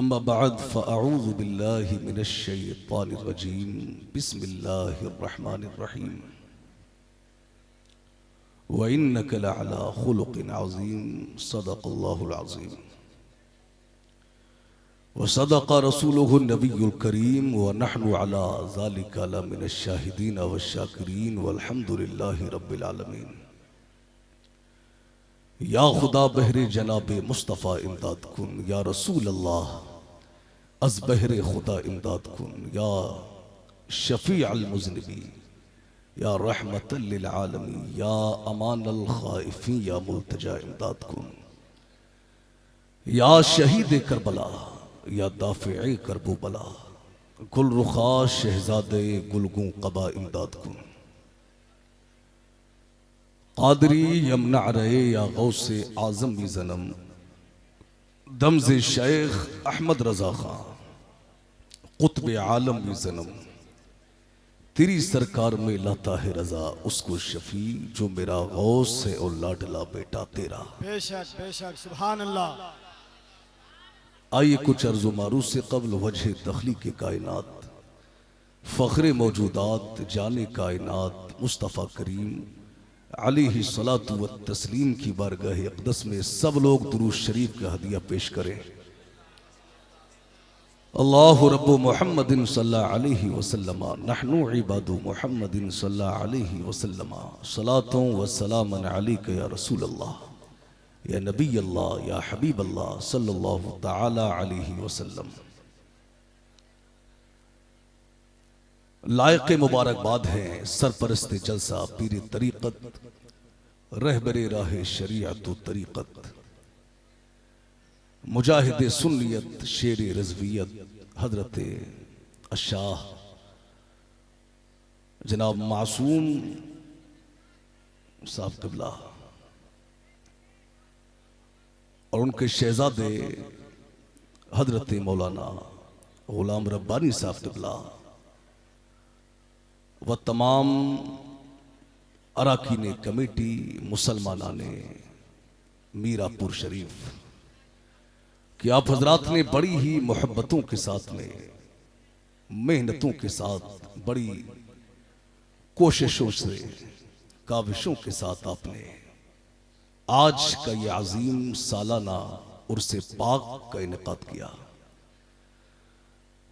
अम्मा बाद फ़अऊज़ु बिल्लाहि मिनश्शैतानिर्रजीम बिस्मिल्लाहिर्रहमानिर्रहीम व इन्नका लअला खुलुक़िन अज़ीम सदक़ल्लाहुल अज़ीम व सदक़ रसूलुहुन नबियुल करीम व नहनु अला ज़ालिका लमिनश्शाहिदीन वश्शाकिरीन वल्हम्दुलिल्लाहि रब्बिल आलमीन। या खुदा बहरे जनाबे मुस्तफ़ा इमदाद कुन, या रसूल अल्लाह अज़ बहरे खुदा इमदाद कुन, या शफ़ी अल मुज़निबी, या रहमतल लिल आलमीन, या अमान अल खाइफीन, या मुल्तजा इमदाद कुन, या शहीद करबला, या दाफ़िए करबो बला, गुल रुखा शहज़ादे गुलगू क़बा इमदाद कुन। क़ादरी यमना रहे या गौसे आज़म भी जन्म, दमज़े शेख अहमद रज़ा खां, क़ुत्ब आलम भी जन्म, तेरी सरकार में लाता है रज़ा उसको शफ़ी जो मेरा गौस है और लाडला बेटा तेरा। बेशक बेशक सुभान अल्लाह। आइए कुछ अर्ज़ो मारूफ से क़ब्ल वजह तख़लीक़ कायनात, फ़ख्र मौजूदात, जाने कायनात मुस्तफ़ा करीम अलैहि सलातु व तस्लीम की बारगाह अक़दस में सब लोग दुरूद शरीफ का हदिया पेश करें। अल्लाहु रब्बु मुहम्मदिन सल्लल्लाहु अलैहि वसल्लम, नहनु इबादु मुहम्मदिन सल्लल्लाहु अलैहि वसल्लम, सलातों व सलामन अलैका या रसूल अल्लाह, या नबी अल्लाह, या हबीब अल्लाह सल्लल्लाहु तआला अलैहि वसल्लम। लायक मुबारकबाद हैं सरपरस्ते जलसा पीर तरीक़त, रहबरे राह शरीअत व तरीक़त, मुजाहिद सुन्नियत, शेर रज़वियत, हज़रत अशाह जनाब मासूम साहब क़िबला और उनके शहज़ादे हज़रत मौलाना ग़ुलाम रब्बानी साहब क़िबला व तमाम अराकीन कमेटी मुसलमाना ने मीरापुर शरीफ कि आप हजरात ने बड़ी ही मोहब्बतों के साथ में, मेहनतों के साथ, बड़ी कोशिशों से, काविशों के साथ आपने आज का ये अजीम सालाना उर्से पाक का इनेकाद किया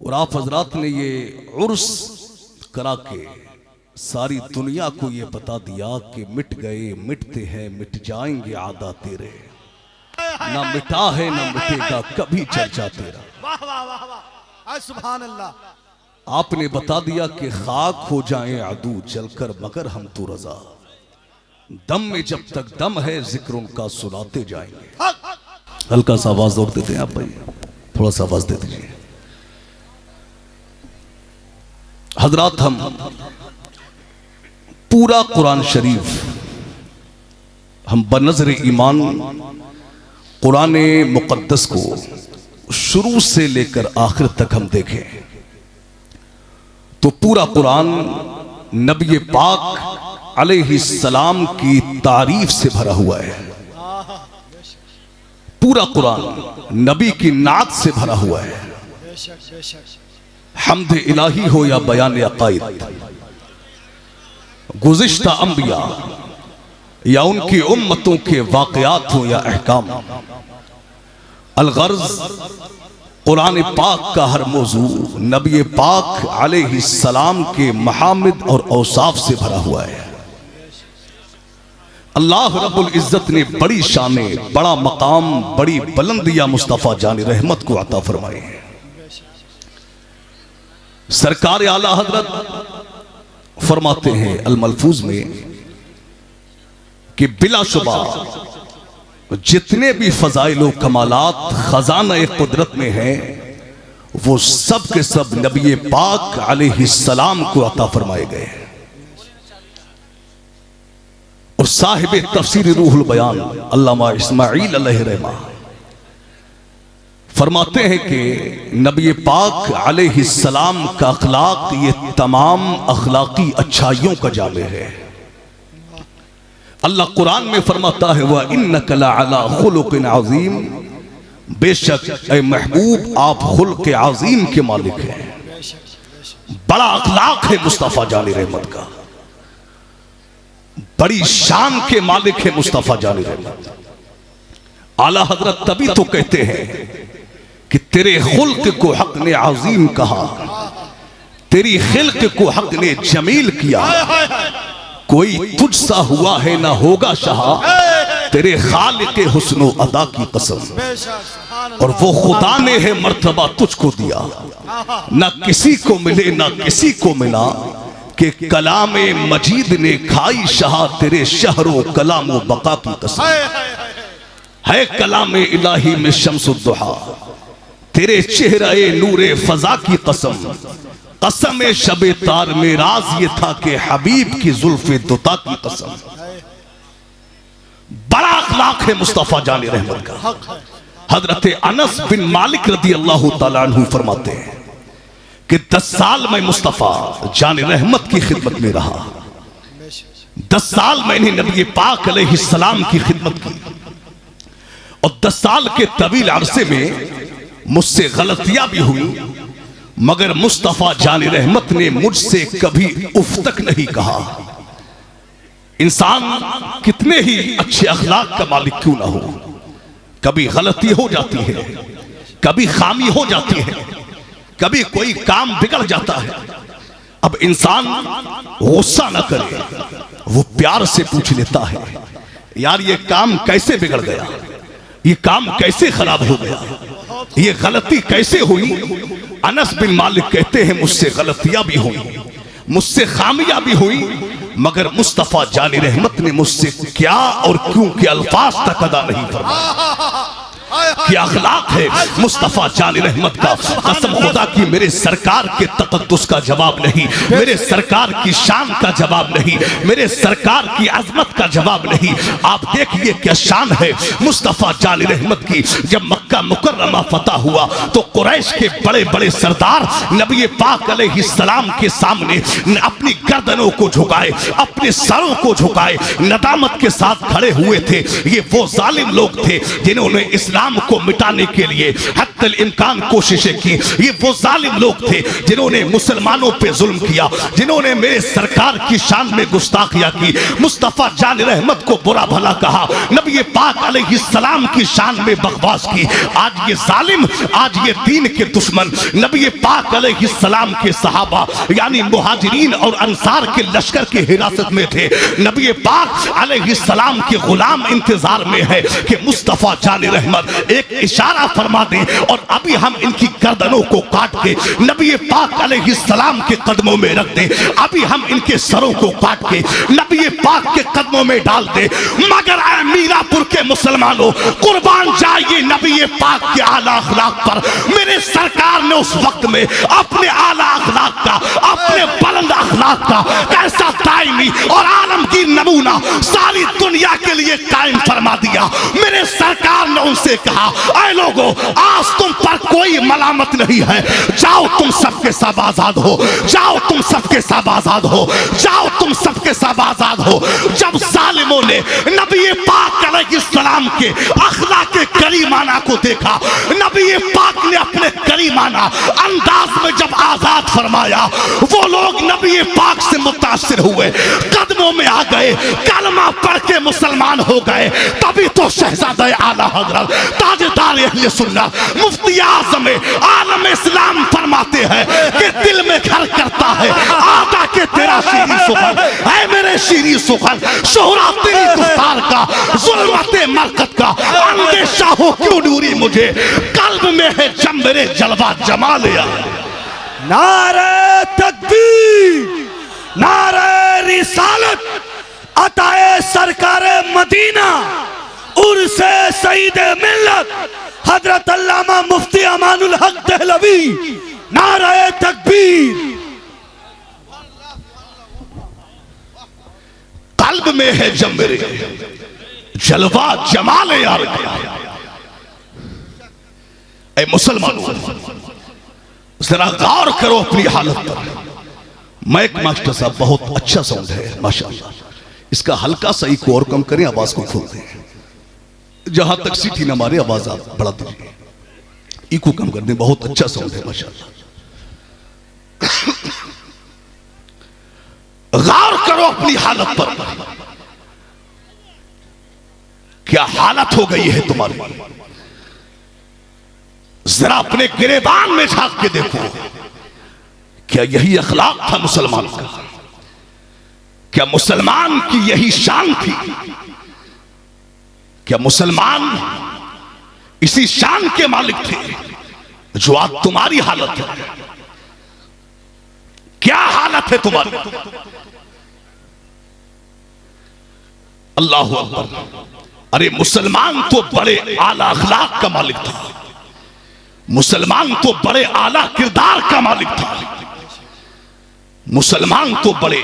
और आप हजरात ने ये उर्स करा के सारी दुनिया को ये बता दिया कि मिट गए, मिटते हैं, मिट जाएंगे आदा तेरे, ना मिटा है ना मिटेगा कभी चर्चा तेरा। वाह वाह वाह वाह सुभान अल्लाह। आपने बता दिया कि खाक हो जाएं अदू जलकर मगर हम तो रजा, दम में जब तक दम है जिक्र उनका सुनाते जाएंगे। हल्का सा आवाज और देते हैं आप भाई, थोड़ा सा आवाज दे दीजिए। हजरात हम पूरा कुरान शरीफ हम बनज़र ईमान कुरान मुक़द्दस को शुरू से लेकर आखिर तक हम देखें तो पूरा कुरान नबी पाक अलैहिस्सलाम की तारीफ से भरा हुआ है। पूरा कुरान नबी की नात से भरा हुआ है। हम्द इलाही हो या बयान अक़ाइद, गुज़िश्ता अंबिया या उनकी उम्मतों के वाक़यात हो या अहकाम, अलगर्ज़ कुरान पाक का हर मौजू नबी पाक अलैहिस्सलाम के महामिद और औसाफ से भरा हुआ है। अल्लाह रब्बुल इज़्ज़त ने बड़ी शाने, बड़ा मकाम, बड़ी बुलंदियां मुस्तफ़ा जान रहमत को अता फरमाए हैं। सरकार आला हजरत फरमाते हैं अल मलफूज में कि बिलाशुबा जितने भी फजाइल कमालात खजाना कुदरत में हैं वो सब के सब नबी पाक अलैहिस्सलाम को अता फरमाए गए हैं। और साहिब तफसीर रूहुल बयान अल्लामा इस्माइल अलैहि रहमा फरमाते हैं कि नबी पाक अलैहिस्सलाम का अखलाक ये तमाम अखलाकी अच्छाइयों का जामे है। अल्लाह कुरान में फरमाता है वह इन्नका लअला खुलुक़िन अज़ीम, बेशक ए महबूब आप खुल्क आज़ीम के मालिक हैं, बड़ा अखलाक है मुस्तफ़ा जानी रहमत का, बड़ी शान के मालिक है मुस्तफ़ा जानी रहमत। आला हजरत तभी तो कहते हैं कि तेरे खुल्क को हक ने आज़ीम कहा, तेरी खिल्क को हक ने जमील किया, कोई तुझसा हुआ है ना होगा शाह, तेरे खालिक हुस्नो अदा की कसम। और वो खुदा ने है मर्तबा तुझको दिया, ना किसी को मिले ना किसी को मिला, कि कलाम मजीद ने खाई शाह, तेरे शहरों कलाम बका की कसम। है कलाम इलाही में शम्सुद्दुहा, तेरे चेहरे नूरे फजा की कसम। कसम शबे तार में राज ये था कि हबीब की जुल्फे दुता की कसम। बड़ा अखलाक है मुस्तफ़ा जानी रहमत का। हजरत अनस बिन मालिक रदी अल्लाह तआला अन्हु फरमाते हैं कि 10 साल में मुस्तफ़ा जानी रहमत की खिदमत में रहा। 10 साल मैंने नबी पाक अलैहिस्सलाम की खिदमत की, और 10 साल के तवील अरसे में मुझसे गलतियां भी हुई, मगर मुस्तफ़ा जानी रहमत ने मुझसे कभी उफ तक नहीं कहा। इंसान कितने ही अच्छे अखलाक का मालिक क्यों ना हो, कभी गलती हो जाती है, कभी खामी हो जाती है, कभी कोई काम बिगड़ जाता है। अब इंसान गुस्सा न करे, वो प्यार से पूछ लेता है, यार ये काम कैसे बिगड़ गया, ये काम कैसे खराब हो गया, ये गलती कैसे हुई। अनस बिन मालिक कहते हैं मुझसे गलतियां भी हुई, मुझसे खामियां भी हुई, मगर मुस्तफ़ा जानी रहमत ने मुझसे क्या और क्यों के अल्फाज तक अदा नहीं फरमाया। क्या अखलाक है मुस्तफ़ा जानी रहमत का। कसम खुदा की मेरे सरकार के तकद्दुस का जवाब नहीं, मेरे सरकार की शान का जवाब नहीं, मेरे सरकार की अजमत का जवाब नहीं। आप देखिए क्या शान है मुस्तफ़ा जानी रहमत की। जब मक्का मुकर्रमा फतह हुआ तो कुरैश के बड़े बड़े सरदार नबी पाक अलैहिस्सलाम के सामने अपनी गर्दनों को झुकाए, अपने सरों को झुकाए, नदामत के साथ खड़े हुए थे। ये वो जालिम लोग थे जिन्होंने इस्लाम को मिटाने के लिए हत्तल इम्कान कोशिशें की। ये वो जालिम लोग थे जिन्होंने मुसलमानों पे जुल्म किया, जिन्होंने मेरे सरकार की शान में गुस्ताखियां की, मुस्तफ़ा जान रहमत को बुरा भला कहा, नबी पाक अलैहिस्सलाम की शान में बकवास की। आज ये जालिम, आज ये दीन के दुश्मन नबी पाक अलैहिस्सलाम के सहाबा यानी मुहाजिरीन और अंसार के लश्कर की हिरासत में थे। नबी पाक अलैहिस्सलाम के गुलाम इंतजार में है कि मुस्तफ़ा जान रहमत एक इशारा फरमा दे और अभी हम इनकी गर्दनों को काट के नबी पाक अलैहिस्सलाम के कदमों में रख दे, अभी हम इनके सरों को काट के नबी पाक के कदमों में डाल दे। मगर मीरापुर के मुसलमानों, कुर्बान जाइए नबी पाक के आला अखलाक पर। मेरे सरकार ने उस वक्त में अपने आला अखलाक का, अपने बुलंद अखलाक का कैसा दायमी और आलमगीर नमूना सारी दुनिया के लिए कायम फरमा दिया। मेरे सरकार ने उनसे कहा, ऐ लोगों, आज तुम पर कोई मलामत नहीं है, जाओ तुम सबके सब आजाद हो, जाओ तुम सबके सब आजाद हो, जाओ तुम सबके सब आजाद हो। जब जालिमों ने नबी पाक अलैहिस्सलाम के अखलाक करीमाना को देखा, नबी पाक ने अपने करीमाना अंदाज में जब आजाद फरमाया, वो लोग नबी पाक से मुतासिर हुए, कदमों में आ गए, कलमा पढ़ के मुसलमान हो गए। तभी तो शहजादा आला हजरत ताजदार अहले सुन्नत मुफ्ती आज़म आलम इस्लाम फरमाते हैं कि दिल में घर करता है आका के तेरा शीरी सुखन है, मेरे शीरी सुखन शोहरा तेरी गुफ्तार का, जुल्मते मरकत का अंदेशा हो क्यों दूरी मुझे, कल्ब में है जब मेरे जलवा जमा लिया। नारे तकबीर, नारे रिसालत, अताए सरकारे मदीना, उर्से सईद मिल्लत हजरत अल्लामा मुफ्ती अमानुल हक दहलवी। नारे तकबीर। कल्ब में है जब मेरे जलवा जमाल यार। ऐ मुसलमानों, जरा गौर करो अपनी हालत पर। माइक मास्टर साहब बहुत अच्छा साउंड है माशाअल्लाह, इसका हल्का सा इको और कम करें, आवाज को खोल दें, जहां तक सीटी न मारे आवाज आप बढ़ा दीजिए। इको कम कर दें, बहुत अच्छा साउंड है माशाल्लाह। गौर करो अपनी हालत पर, क्या हालत हो गई है तुम्हारी। जरा अपने गिरेबान में झांक के देखो, क्या यही अखलाक था मुसलमान का? क्या मुसलमान की यही शान थी? क्या मुसलमान इसी शान के मालिक थे जो आज तुम्हारी हालत है? क्या हालत है तुम्हारी? अल्लाह अकबर। अरे मुसलमान तो बड़े आला अखलाक का मालिक था, मुसलमान तो बड़े आला किरदार का मालिक था, मुसलमान तो बड़े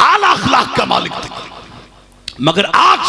आला अखलाक का मालिक था। मगर आज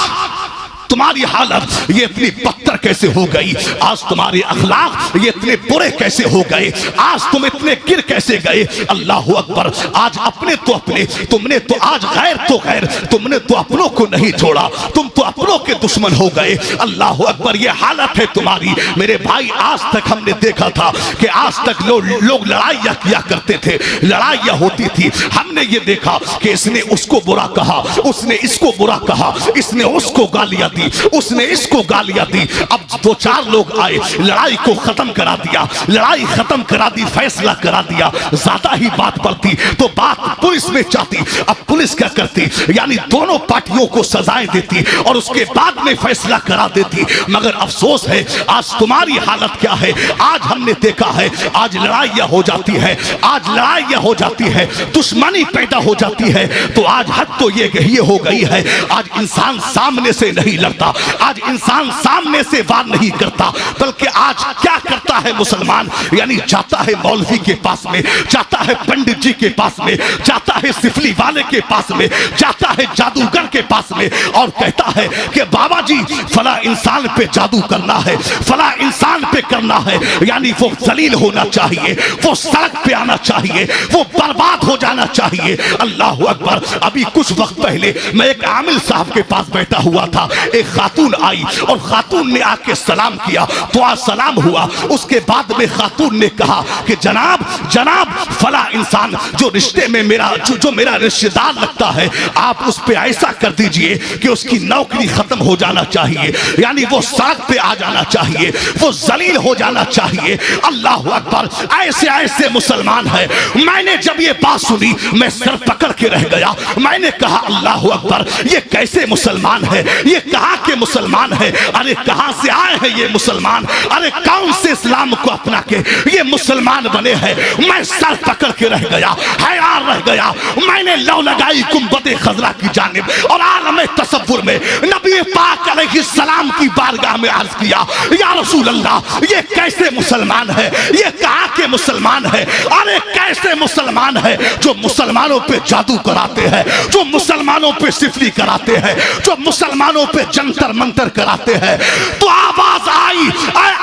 तुम्हारी हालत ये इतनी बदतर कैसे हो गई? आज तुम्हारे अखलाक ये इतने बुरे कैसे हो गए? आज तुम इतने गिर कैसे गए? अल्लाह अकबर। आज अपने तो अपने, तुमने तो आज गैर तो गैर, तुमने तो अपनों को नहीं छोड़ा, तुम तो अपनों के दुश्मन हो गए। अल्लाह अकबर। ये हालत है तुम्हारी मेरे भाई। आज तक हमने देखा था कि आज तक लोग लड़ाइयां किया करते थे, लड़ाइयां होती थी। हमने ये देखा कि इसने उसको बुरा कहा, उसने इसको बुरा कहा, इसने उसको गालियां दी, उसने इसको गालियां दी। अब दो चार लोग आए, लड़ाई को खत्म करा दिया, लड़ाई खत्म करा दी, फैसला करा दिया। ज्यादा ही बात बढ़ती तो बात पुलिस में जाती। अब पुलिस क्या करती? यानी दोनों पार्टियों को सजाएं देती और उसके बाद में फैसला करा देती। मगर अफसोस है आज तुम्हारी हालत क्या है? आज हमने देखा है, आज लड़ाइयां हो जाती है, आज लड़ाइयां हो जाती है, दुश्मनी पैदा हो जाती है। तो आज हद तो ये हो गई है, आज इंसान सामने से नहीं लड़ता, आज इंसान सामने से वार नहीं करता, बल्कि आज क्या करता है मुसलमान? यानी जाता है मौलवी के पास में, जाता है पंडित जी के पास में, जाता है सिफली वाले के पास में, जाता है जादूगर के पास में और कहता है कि बाबा जी फला इंसान पे जादू करना है, फला इंसान पे करना है। यानी वो जलील होना चाहिए, वो सड़क पे आना चाहिए, वो बर्बाद हो जाना चाहिए। अल्लाह अकबर। अभी कुछ वक्त पहले मैं एक आमिल साहब के पास बैठा हुआ था, एक खातून आई और खातून ने आके सलाम किया, दुआ सलाम हुआ। उसके बाद में खातून ने कहा कि जनाब जनाब फला इंसान जो रिश्ते में मेरा जो मेरा रिश्तेदार लगता है, आप उस पे ऐसा कर दीजिए कि उसकी नौकरी खत्म हो जाना चाहिए, यानी वो सड़क पे आ जाना चाहिए, वो जलील हो जाना चाहिए। अल्लाह अकबर। ऐसे ऐसे मुसलमान है। मैंने जब ये बात सुनी मैं सर पकड़ के रह गया। मैंने कहा अल्लाह अकबर, ये कैसे मुसलमान है? ये कहां के मुसलमान है? अरे कहां से आए हैं ये मुसलमान? अरे कौन से इस्लाम को अपना के ये मुसलमान बने हैं? मैं सर पकड़ के रह गया, हैरान रह गया। मैंने लौ लगाई गुंबद खजरा की जानिब और आलम तसव्वुर में नबी पाक अलैहिस्सलाम की बारगाह में अर्ज किया, या रसूल अल्लाह, ये कैसे मुसलमान है? ये कहां के मुसलमान है? अरे कैसे मुसलमान है जो मुसलमानों पे जादू कराते हैं, जो मुसलमानों पे सिफली कराते हैं, जो मुसलमानों पे जंतर मंतर कराते हैं। तो आवाज आई,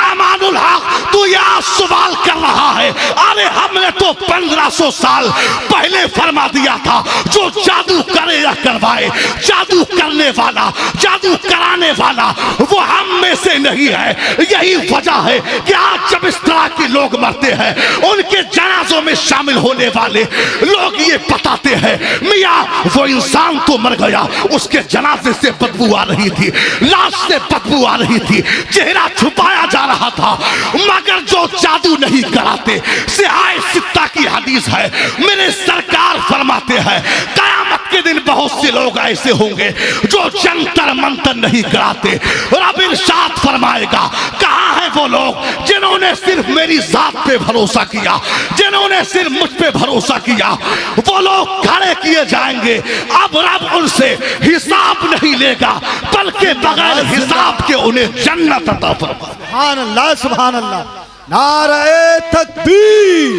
अमानुल हक तू यह सवाल कर रहा है? अरे हमने तो 1500 साल पहले फरमा दिया था, जो जादू करे या करवाए, जादू करने वाला, जादू कराने वाला वो हम में से नहीं है। यही वजह है कि आज जब इस तरह के लोग मरते हैं, उनके जनाजों में शामिल होने वाले लोग ये बताते हैं, मियां वो इंसान तो मर गया, उसके जनाजे से बदबू आ रही थी, लाश से बदबू आ रही थी, चेहरा छुपाया जा रहा था। मगर जो जादू नहीं कराते, सिहाए सित्ता की हदीस है, मेरे सरकार फरमाते हैं कयामत के दिन बहुत से लोग ऐसे होंगे जो जंतर मंतर नहीं कराते। रब इरशाद फरमाएगा, कहां है वो लोग जिन्होंने सिर्फ मेरी जात पे भरोसा किया, जिन्होंने सिर्फ मुझ पे भरोसा किया? वो लोग खड़े किए जाएंगे। अब रब उनसे हिसाब नहीं लेगा, बल्कि बगैर हिसाब के उन्हें जन्नत अता फरमाएगा। सुभान अल्लाह, सुभान अल्लाह। नारे तकबीर,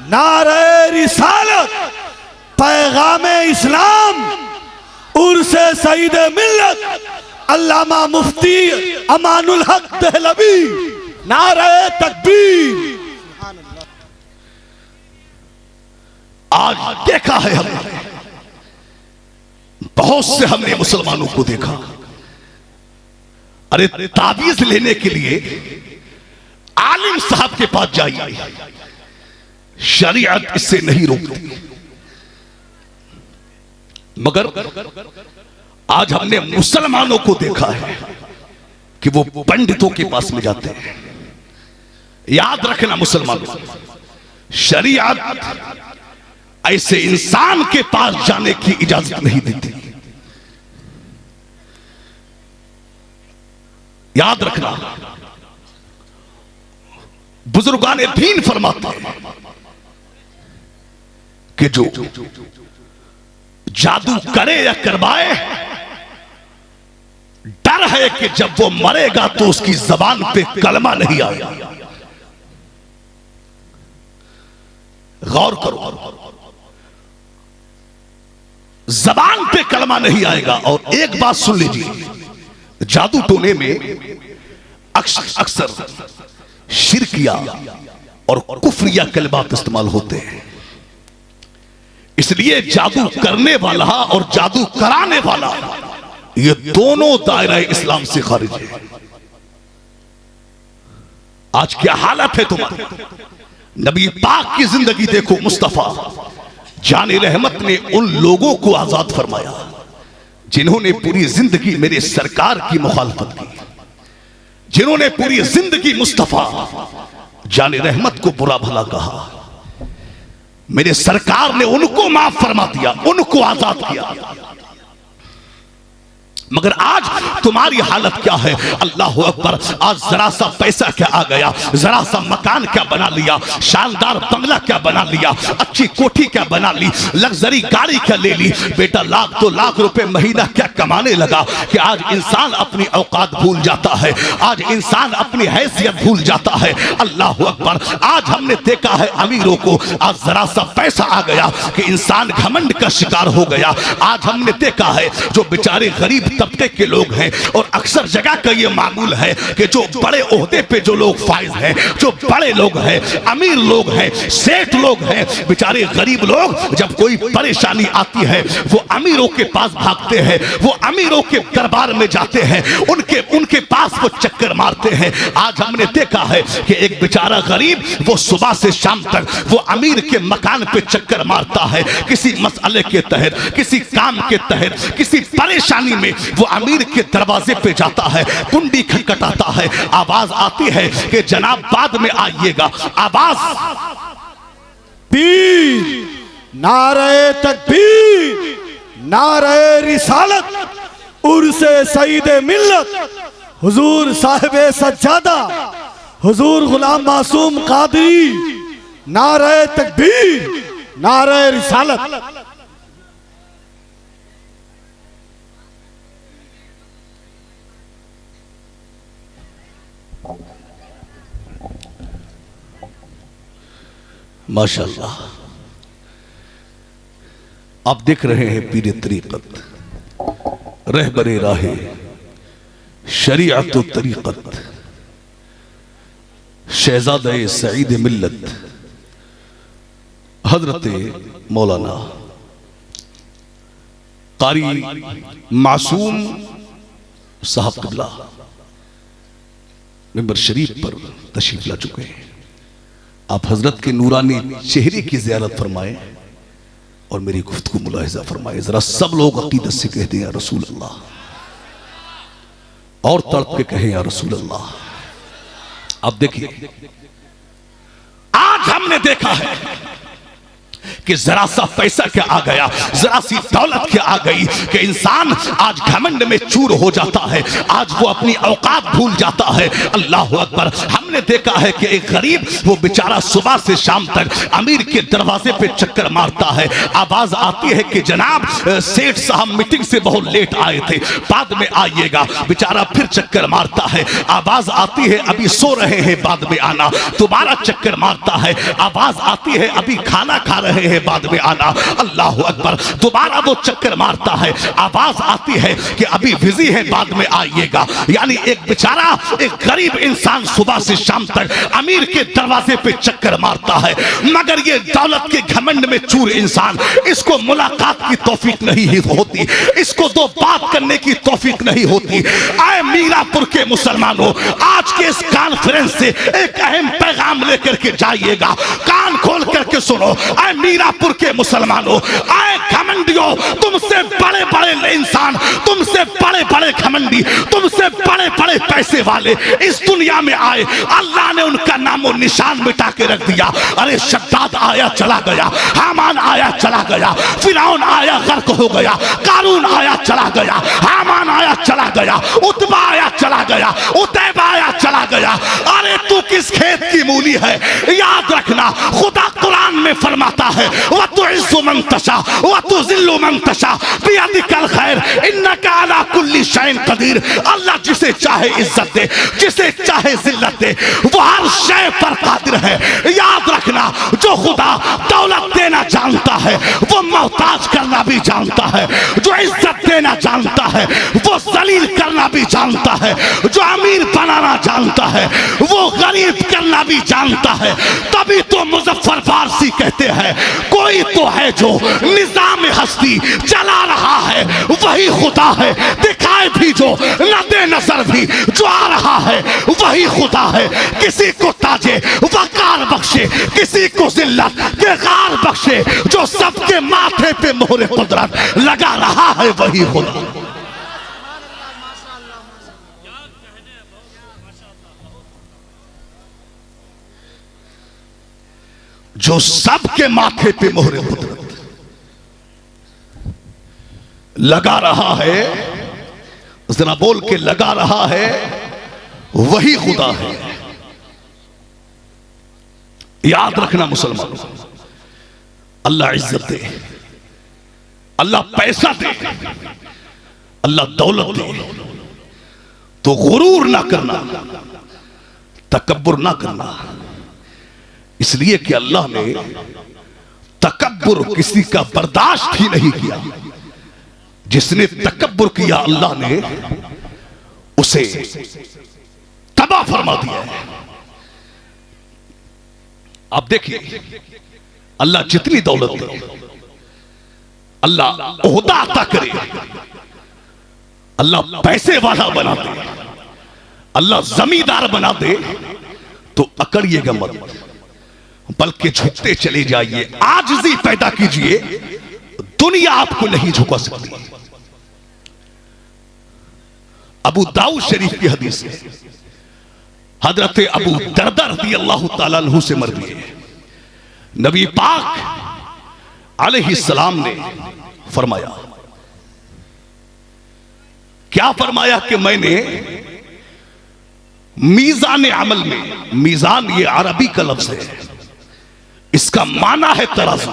नारे रिसालत, पैगामे इस्लाम, उर्से सईद मिल्लत अल्लामा मुफ्ती अमानुल हक दहलवी। नारे तकबीर। आज देखा है हमने, बहुत से हमने मुसलमानों को देखा अरे ताबीज लेने के लिए आलिम साहब के पास जाइए, शरीयत इससे नहीं रोकती। मगर आज हमने मुसलमानों को देखा है कि वो पंडितों के पास में जाते हैं। याद रखना मुसलमानों, शरीयत ऐसे इंसान के पास जाने की इजाजत नहीं देती। याद रखना, बुजुर्गान दीन फरमाते हैं कि जो जादू करे या करवाए, डर है कि जब वो मरेगा तो उसकी जबान पे कलमा नहीं आएगा। गौर करो, जबान पे कलमा नहीं आएगा। और एक बात सुन लीजिए, जादू टोने में अक्सर शिरकिया और कुफरिया कलमात इस्तेमाल होते हैं। इसलिए जादू करने वाला और जादू कराने वाला, ये दोनों दायरा इस्लाम से खारिज है। आज क्या हालत है तुम्हारी? नबी पाक की जिंदगी देखो, मुस्तफा जाने रहमत ने उन लोगों को आजाद फरमाया जिन्होंने पूरी जिंदगी मेरे सरकार की मुखालफत की, जिन्होंने पूरी जिंदगी मुस्तफा जाने रहमत को बुरा भला कहा। मेरे सरकार ने उनको माफ फरमा दिया, उनको आजाद किया। मगर आज तुम्हारी हालत क्या है? अल्लाह अकबर, आज जरा सा पैसा क्या आ गया, जरा सा मकान क्या बना लिया, शानदार बंगला क्या बना लिया, अच्छी कोठी क्या बना ली, लग्जरी गाड़ी क्या ले ली। बेटा लाख तो लाख रुपए महीना क्या कमाने लगा कि आज इंसान अपनी औकात भूल जाता है, आज इंसान अपनी हैसियत भूल जाता है। अल्लाह अकबर, आज हमने देखा है अमीरों को, आज जरा सा पैसा आ गया कि इंसान घमंड का शिकार हो गया। आज हमने देखा है जो बेचारे गरीब तबके के लोग हैं, और अक्सर जगह का ये मामूल है कि जो बड़े ओहदे पे जो लोग फाइज हैं, जो बड़े लोग हैं, अमीर लोग हैं, सेठ लोग हैं, बेचारे गरीब लोग जब कोई परेशानी आती है वो अमीरों के पास भागते हैं, वो अमीरों के दरबार में जाते हैं, उनके पास वो चक्कर मारते हैं। आज हमने देखा है कि एक बेचारा गरीब वो सुबह से शाम तक वो अमीर के मकान पे चक्कर मारता है, किसी मसले के तहत, किसी काम के तहत, किसी परेशानी में वो अमीर के दरवाजे पे जाता है, कुंडी खटखटाता है, आवाज आती है कि जनाब बाद में आइएगा। आवाज पीर, नारे तकबीर, नारे रिसालत, उर्से सईदे मिल्लत, हुजूर साहिबे सज्जादा, हुजूर गुलाम मासूम कादरी, नारे तकबीर, नारे रिसालत। माशाअल्लाह, आप देख रहे हैं पीर तरीक़त, रहबरे राहे शरीअत व तरीक़त, शहज़ादे सईद मिल्लत हजरत मौलाना कारी मासूम साहब क़िबला मिंबर शरीफ पर तशरीफ ला चुके हैं। आप हजरत के नूरानी चेहरे की ज़ियारत फरमाएं और मेरी गुफ्तगू मुलाहिज़ा फरमाएं। जरा सब लोग अकीदत से कहते हैं या रसूल अल्लाह, और तड़प के कहें या रसूल अल्लाह। अब देखिए, आज हमने देखा है कि जरा सा पैसा क्या आ गया, जरा सी दौलत क्या आ गई कि इंसान आज घमंड में चूर हो जाता है, आज वो अपनी औकात भूल जाता है। अल्लाह अकबर, हमने देखा है कि एक गरीब वो बेचारा सुबह से शाम तक अमीर के दरवाजे पे चक्कर मारता है, आवाज आती है कि जनाब सेठ साहब मीटिंग से बहुत लेट आए थे, बाद में आइएगा। बेचारा फिर चक्कर मारता है, आवाज आती है अभी सो रहे हैं, बाद में आना। दोबारा चक्कर मारता है, आवाज आती है अभी खाना खा रहे हैं, बाद में आना। अल्लाह अकबर, दोबारा वो चक्कर मारता है, आवाज आती है कि अभी बिजी है, बाद में आइएगा। यानी एक बेचारा, एक गरीब इंसान सुबह से शाम तक अमीर के दरवाजे पे चक्कर मारता है, मगर ये दौलत के घमंड में चूर इंसान, इसको मुलाकात की तौफीक नहीं होती, इसको दो बात करने की तौफीक नहीं होती। आए मीरापुर के मुसलमानों, आज के इस कॉन्फ्रेंस से एक अहम पैगाम लेकर के जाइएगा, कान खोल करके सुनो। आए मीरापुर के मुसलमानों, आए घमंडियों, तुमसे बड़े बड़े इंसान, तुमसे बड़े बड़े घमंडी, तुमसे बड़े बड़े पैसे वाले इस दुनिया में आए, अल्लाह ने उनका नामो निशान मिटा के रख दिया। अरे शद्दाद आया चला गया, हामान आया चला गया, फिरौन आया गर्क हो गया, कारून आया चला गया, हामान आया चला गया, उतबा आया चला गया, उतैबा आया चला गया। अरे तू किस खेत की मूली है? याद रखना, खुदा कुरान में फरमाता है, व तुइज़्ज़ु मन तशा व तुज़िल्लु मन तशा बियदिकल खैर इन्नका अला कुल्ली शैइन कदीर। अल्लाह जिसे चाहे इज्जत दे, जिसे चाहे जिल्लत दे, वो हर शय पर कादिर है। याद रखना, जो खुदा दौलत देना जानता है वो मोहताज करना भी जानता है, जो इज्जत देना जानता है वो जलील करना भी जानता है, जो अमीर बनाना जानता है वो गरीब करना भी जानता है। तभी तो मुजफ्फर फारसी कहते हैं, कोई तो है जो निजाम हस्ती चला रहा है, वही खुदा है, दिखाए भी जो नदे नजर भी जो आ रहा है वही खुदा है। किसी को ताजे वकार बख्शे, किसी को जिल्लत के गार बख्शे, जो सबके माथे पे मोहरे कुदरत लगा रहा है वही खुदा। जो सबके माथे पे मोहरे कुदरत लगा रहा है, जरा बोल के लगा रहा है, वही खुदा है। याद रखना मुसलमानों, अल्लाह इज्जत दे, अल्लाह पैसा दे, अल्लाह दौलत दे, तो गुरूर ना करना, तकब्बुर ना करना। इसलिए कि अल्लाह ने तकब्बुर किसी का बर्दाश्त ही नहीं किया। जिसने तकब्बुर किया अल्लाह ने उसे तबाह फरमा दिया है। आप देखिए, अल्लाह जितनी दौलत दे, अल्लाह ओहदा अता करे, अल्लाह पैसे वाला बना दे, अल्लाह जमींदार बना दे, तो अकड़िएगा मत, बल्कि झुकते चले जाइए, आजिज़ी पैदा कीजिए, दुनिया आपको नहीं झुका सकती। अबू दाऊद शरीफ की हदीस है, हजरत अबू दरदा रज़ियल्लाहु ताला अन्हु से मरवी है, नबी पाक अलैहिस्सलाम ने फरमाया, क्या फरमाया कि मैंने मीज़ान अमल में, मीज़ान ये अरबी का लफ्ज़ है, इसका माना है तराजू,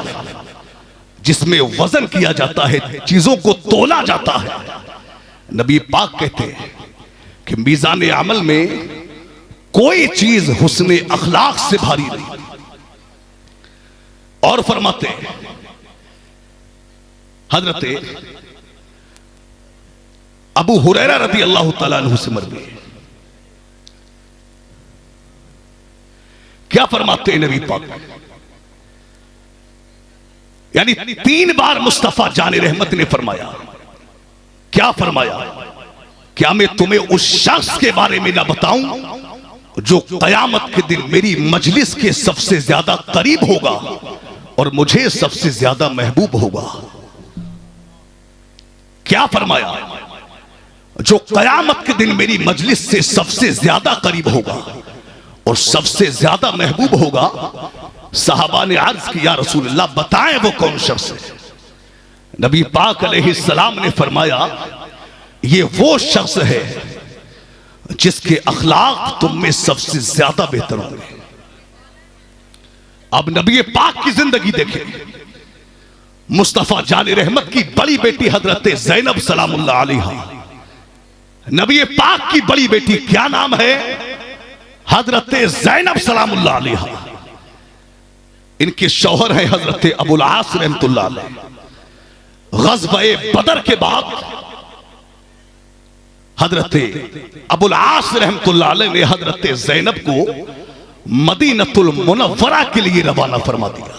जिसमें वजन किया जाता है, चीजों को तोला जाता है। नबी पाक कहते हैं कि मीज़ान अमल में कोई चीज हुस्न अखलाक से भारी नहीं। और फरमाते हैं, हजरत अबू हुरैरा रज़ियल्लाहु ताला अन्हु से मरवी है, क्या फरमाते हैं नबी पाक, यानी 3 बार मुस्तफा जाने रहमत ने फरमाया, क्या फरमाया, क्या मैं तुम्हें उस शख्स के बारे में ना बताऊं जो कयामत के दिन मेरी मजलिस के सबसे ज्यादा करीब होगा और मुझे सबसे ज्यादा महबूब होगा। क्या फरमाया, जो कयामत के दिन मेरी मजलिस से सबसे ज्यादा करीब होगा और सबसे ज्यादा महबूब होगा। सहाबा ने अर्ज किया, रसूलुल्लाह बताएं वो कौन शख्स है। नबी पाक अलैहिस्सलाम ने फरमाया, ये वो शख्स है जिसके अखलाक तुम में सबसे ज्यादा बेहतर होंगे। अब नबी पाक की जिंदगी देखें, मुस्तफा जाने रहमत की बड़ी बेटी हजरत ज़ैनब सलामुल्लाह अलैहा, नबी पाक की बड़ी बेटी क्या नाम है, हजरत ज़ैनब सलामुल्लाह अलैहा। इनके शौहर हैं हजरत अबुल आस रहमतुल्लाह अलैह। ग़ज़वा बदर के बाद हजरत अबुल आस रहमतुल्लाह अलैह ने हजरत ज़ैनब को मदीनतुल मुनव्वरा के लिए रवाना फरमा दिया,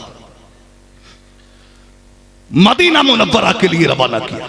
मदीना मुनव्वरा के लिए रवाना किया।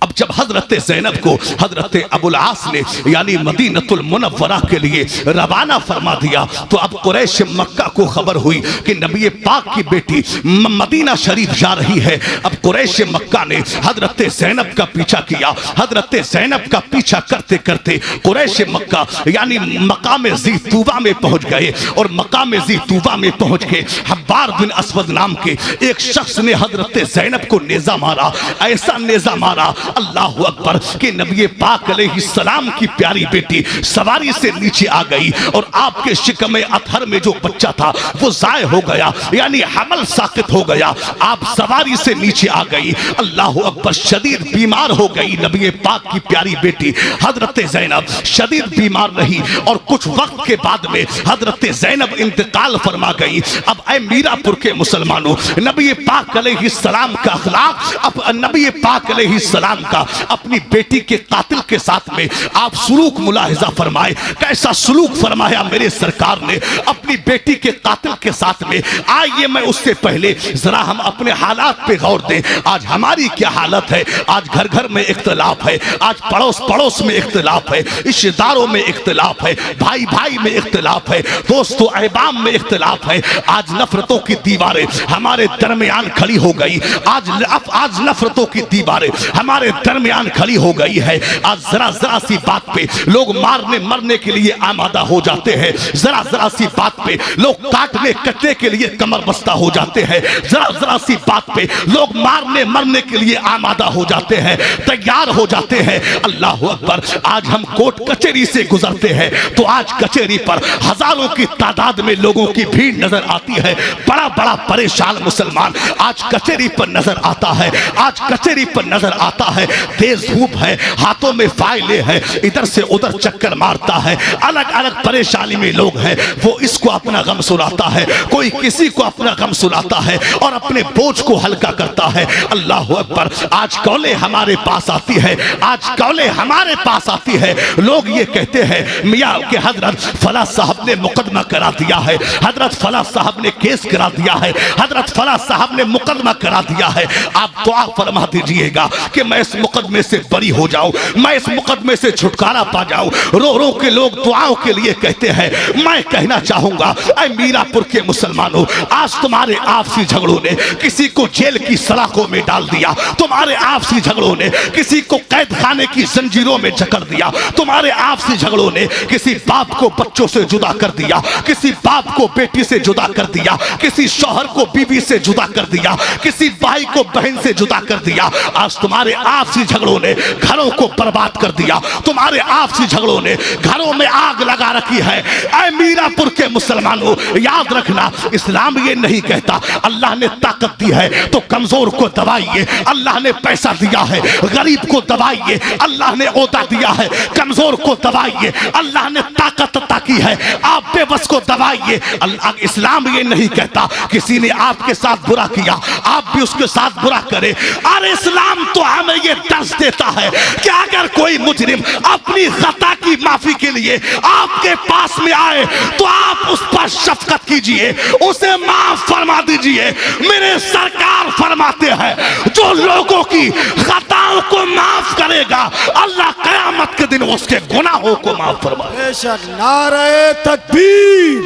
अब जब हजरत ज़ैनब को हजरत अबुल आस ने यानी मदीनतुल मुनव्वरा के लिए रवाना फरमा दिया, तो अब कुरैश मक्का को खबर हुई कि नबी पाक की बेटी मदीना शरीफ जा रही है। अब कुरैश मक्का ने हजरत ज़ैनब का पीछा किया। हजरत ज़ैनब का पीछा करते करते कुरैश मक्का यानी मकाम ज़ी तूबा में पहुंच गए, और मकाम ज़ी तूबा में पहुंच के हब्बार बिन अस्वद नाम के एक शख्स ने हजरत ज़ैनब को नेजा मारा, ऐसा नेजा मारा अल्लाहु अकबर कि नबी पाक अलैहिस्सलाम की प्यारी बेटी सवारी से नीचे आ गई, और आपके शिकमे अतहर में जो बच्चा था वो जाय हो गया, यानी हमल साकित हो गया। आप सवारी से नीचे आ गई, अल्लाहु अकबर शदीद बीमार हो गई नबी पाक की प्यारी बेटी हजरत ज़ैनब शदीद बीमार रही, और कुछ वक्त के बाद में हजरत ज़ैनब इंतकाल फरमा गई। अब ऐ मीरापुर के मुसलमानों, नबी पाक अलैहिस्सलाम का अखलाक, नबी पाक अलैहिस्सलाम का अपनी बेटी के कातिल के साथ में आप सुलूक मुलाहिजा फरमाए। कैसा सुलूक फरमाया मेरे सरकार ने अपनी बेटी के कातिल के साथ में। आइए मैं उससे पहले जरा हम अपने हालात पे गौर दें। आज हमारी क्या हालत है? आज घर घर में इख्तिलाफ है, आज पड़ोस पड़ोस में इख्तिलाफ है, रिश्तेदारों में इख्तिलाफ है, भाई भाई में इख्तिलाफ है, दोस्तों अहबाब में इख्तिलाफ है। आज नफरतों की दीवारें हमारे दरमियान खड़ी हो गई। आज नफरतों की दीवारें हमारे दरमियान खड़ी हो गई है। आज जरा जरा सी बात पे लोग मारने मरने के लिए आमादा हो जाते हैं, जरा जरा सी बात पे लोग काटने कटने के लिए कमर बस्ता हो जाते हैं, जरा जरा सी बात पे लोग मारने मरने के लिए आमादा हो जाते हैं, तैयार हो जाते हैं। अल्लाह अकबर, आज हम कोर्ट कचहरी से गुजरते हैं तो आज कचहरी पर हजारों की तादाद में लोगों की भीड़ नजर आती है। बड़ा बड़ा परेशान मुसलमान आज कचहरी पर नजर आता है, आज कचहरी पर नजर आता है। तेज धूप है, हाथों में फाइलें हैं, इधर से उधर चक्कर मारता है, अलग अलग परेशानी में लोग हैं। वो इसको अपना गम सुनाता है, कोई किसी को अपना गम सुनाता है और अपने बोझ को हल्का करता है। अल्लाह अकबर, आज कौले हमारे पास आती है, आज कौले हमारे पास आती है। लोग ये कहते हैं मियाँ के हजरत फला साहब ने मुकदमा करा दिया है, हजरत फला साहब ने केस करा दिया है, हजरत फला साहब ने मुकदमा करा दिया है। आप दुआ फरमा दीजिएगा कि मैं इस मुकदमे से बरी हो जाऊं, मैं इस मुकदमे से छुटकारा पा जाऊं। रो रो के लोग दुआओं के लिए कहते हैं। मैं कहना चाहूंगा ऐ मीरापुर के मुसलमानों, आज तुम्हारे आपसी झगड़ों ने किसी को जेल की सलाखों में डाल दिया, तुम्हारे आपसी झगड़ों ने किसी को कैद खाने की जंजीरों में जकड़ दिया, तुम्हारे आपसी झगड़ों ने किसी बाप को बच्चों से जुदा कर दिया, किसी बाप को बेटी से जुदा कर दिया, किसी शौहर को बीवी से जुदा कर दिया, किसी भाई को बहन से जुदा कर दिया। आज तुम्हारे आपसी झगड़ों ने घरों को बर्बाद कर दिया, तुम्हारे आपसी झगड़ों ने घरों में आग लगा रखी है। ऐ मीरापुर के मुसलमानों, याद रखना, इस्लाम ये नहीं कहता अल्लाह ने ताकत दी है तो कमजोर को दबाइए, अल्लाह ने पैसा दिया है गरीब को दबाइए, अल्लाह ने ओहदा दिया है कमजोर को दबाइए, अल्लाह ने ताकत अता की है आप बेबस को दबाइए। अल्लाह इस्लाम ये नहीं कहता किसी ने आपके साथ बुरा किया आप भी उसके साथ बुरा करें। अरे इस्लाम तो हमें ये दर्ज देता है कि अगर कोई मुजरिम अपनी खता की माफी के लिए आपके पास में आए तो आप उस पर शफकत कीजिए, उसे माफ फरमा दीजिए। मेरे सरकार फरमाते हैं जो लोगों की खताओं को माफ करेगा अल्लाह कयामत के दिन उसके गुनाहों को माफ फरमाएगा। बेशक। नारे तकबीर,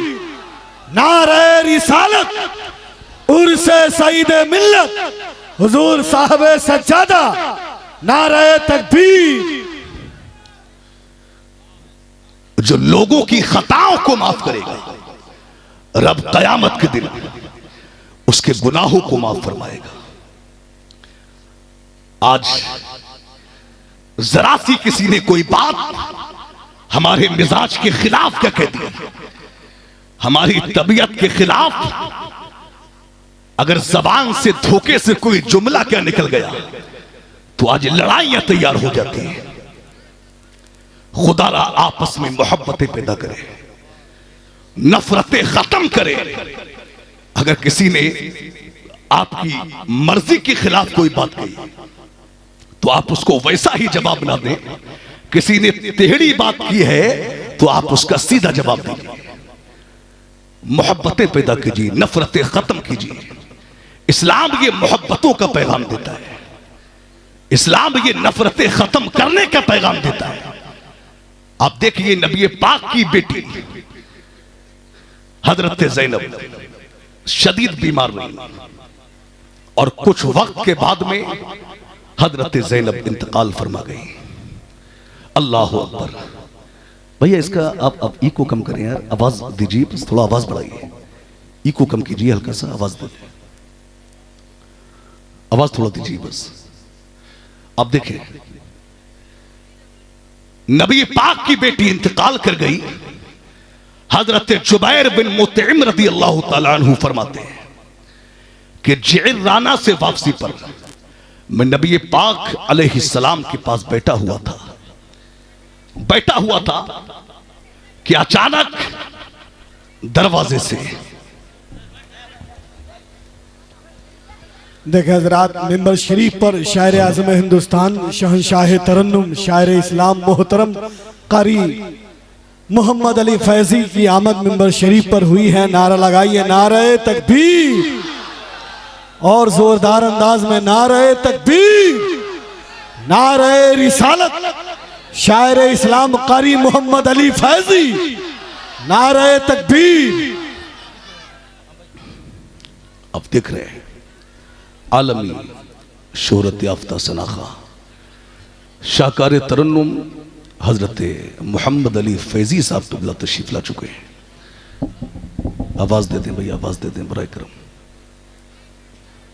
नारे रिसालत, उर्से सईद मिल्लत हुजूर साहब सज्जादा, नारे तकबीर। जो लोगों की खताओं को माफ करेगा रब कयामत के दिन उसके गुनाहों को माफ फरमाएगा। आज जरा सी किसी ने कोई बात हमारे मिजाज के खिलाफ क्या कह दिया, हमारी तबीयत के खिलाफ अगर जबान से धोखे से कोई जुमला क्या निकल गया तो आज लड़ाइयां तैयार हो जाती हैं। खुदा आपस में मोहब्बतें पैदा करे, नफरतें खत्म करे। अगर किसी ने आपकी मर्जी के खिलाफ कोई बात कही तो आप उसको वैसा ही जवाब ना दें। किसी ने टेढ़ी बात की है तो आप उसका सीधा जवाब दीजिए। मोहब्बतें पैदा कीजिए, नफरतें खत्म कीजिए। इस्लाम ये मोहब्बतों का पैगाम देता है। इस्लाम ये नफरतें खत्म करने का पैगाम देता है। आप देखिए नबी पाक की बेटी हजरत ज़ैनब शदीद बीमार रही और कुछ वक्त के बाद में हजरत ज़ैनब इंतकाल फरमा गई। अल्लाह अकबर। भैया इसका आप इको कम करें यार, आवाज दीजिए, बस थोड़ा आवाज बढ़ाइए, इको कम कीजिए, हल्का सा आवाज दीजिए, आवाज थोड़ा दीजिए बस। आप देखें नबी पाक की बेटी इंतकाल कर गई। हजरत जुबैर बिन मुतइम रदी अल्लाह तआला अन्हु फरमाते हैं कि जि'राना से वापसी पर मैं नबी पाक अलैहिस्सलाम के पास बैठा हुआ था कि अचानक दरवाजे से देखे हजरात, मिंबर शरीफ पर शायर आज़म हिंदुस्तान शहंशाह तरन्नुम शायर इस्लाम मोहतरम कारी मोहम्मद अली फैजी की आमद मिंबर शरीफ पर हुई है। नारा लगाइए नारे तकबीर, और जोरदार अंदाज में नारे तकबीर, नारे रिसालत, शायर इस्लाम कारी मोहम्मद अली फैजी, नारे तकबीर। अब देख रहे हैं आलमी शोहरत याफ्ता सनाखा शाहकार तरन्नुम हजरत मोहम्मद अली फैजी साहब तुबला तशरीफ ला चुके हैं। आवाज दे दें भैया, आवाज दे दें बराए करम।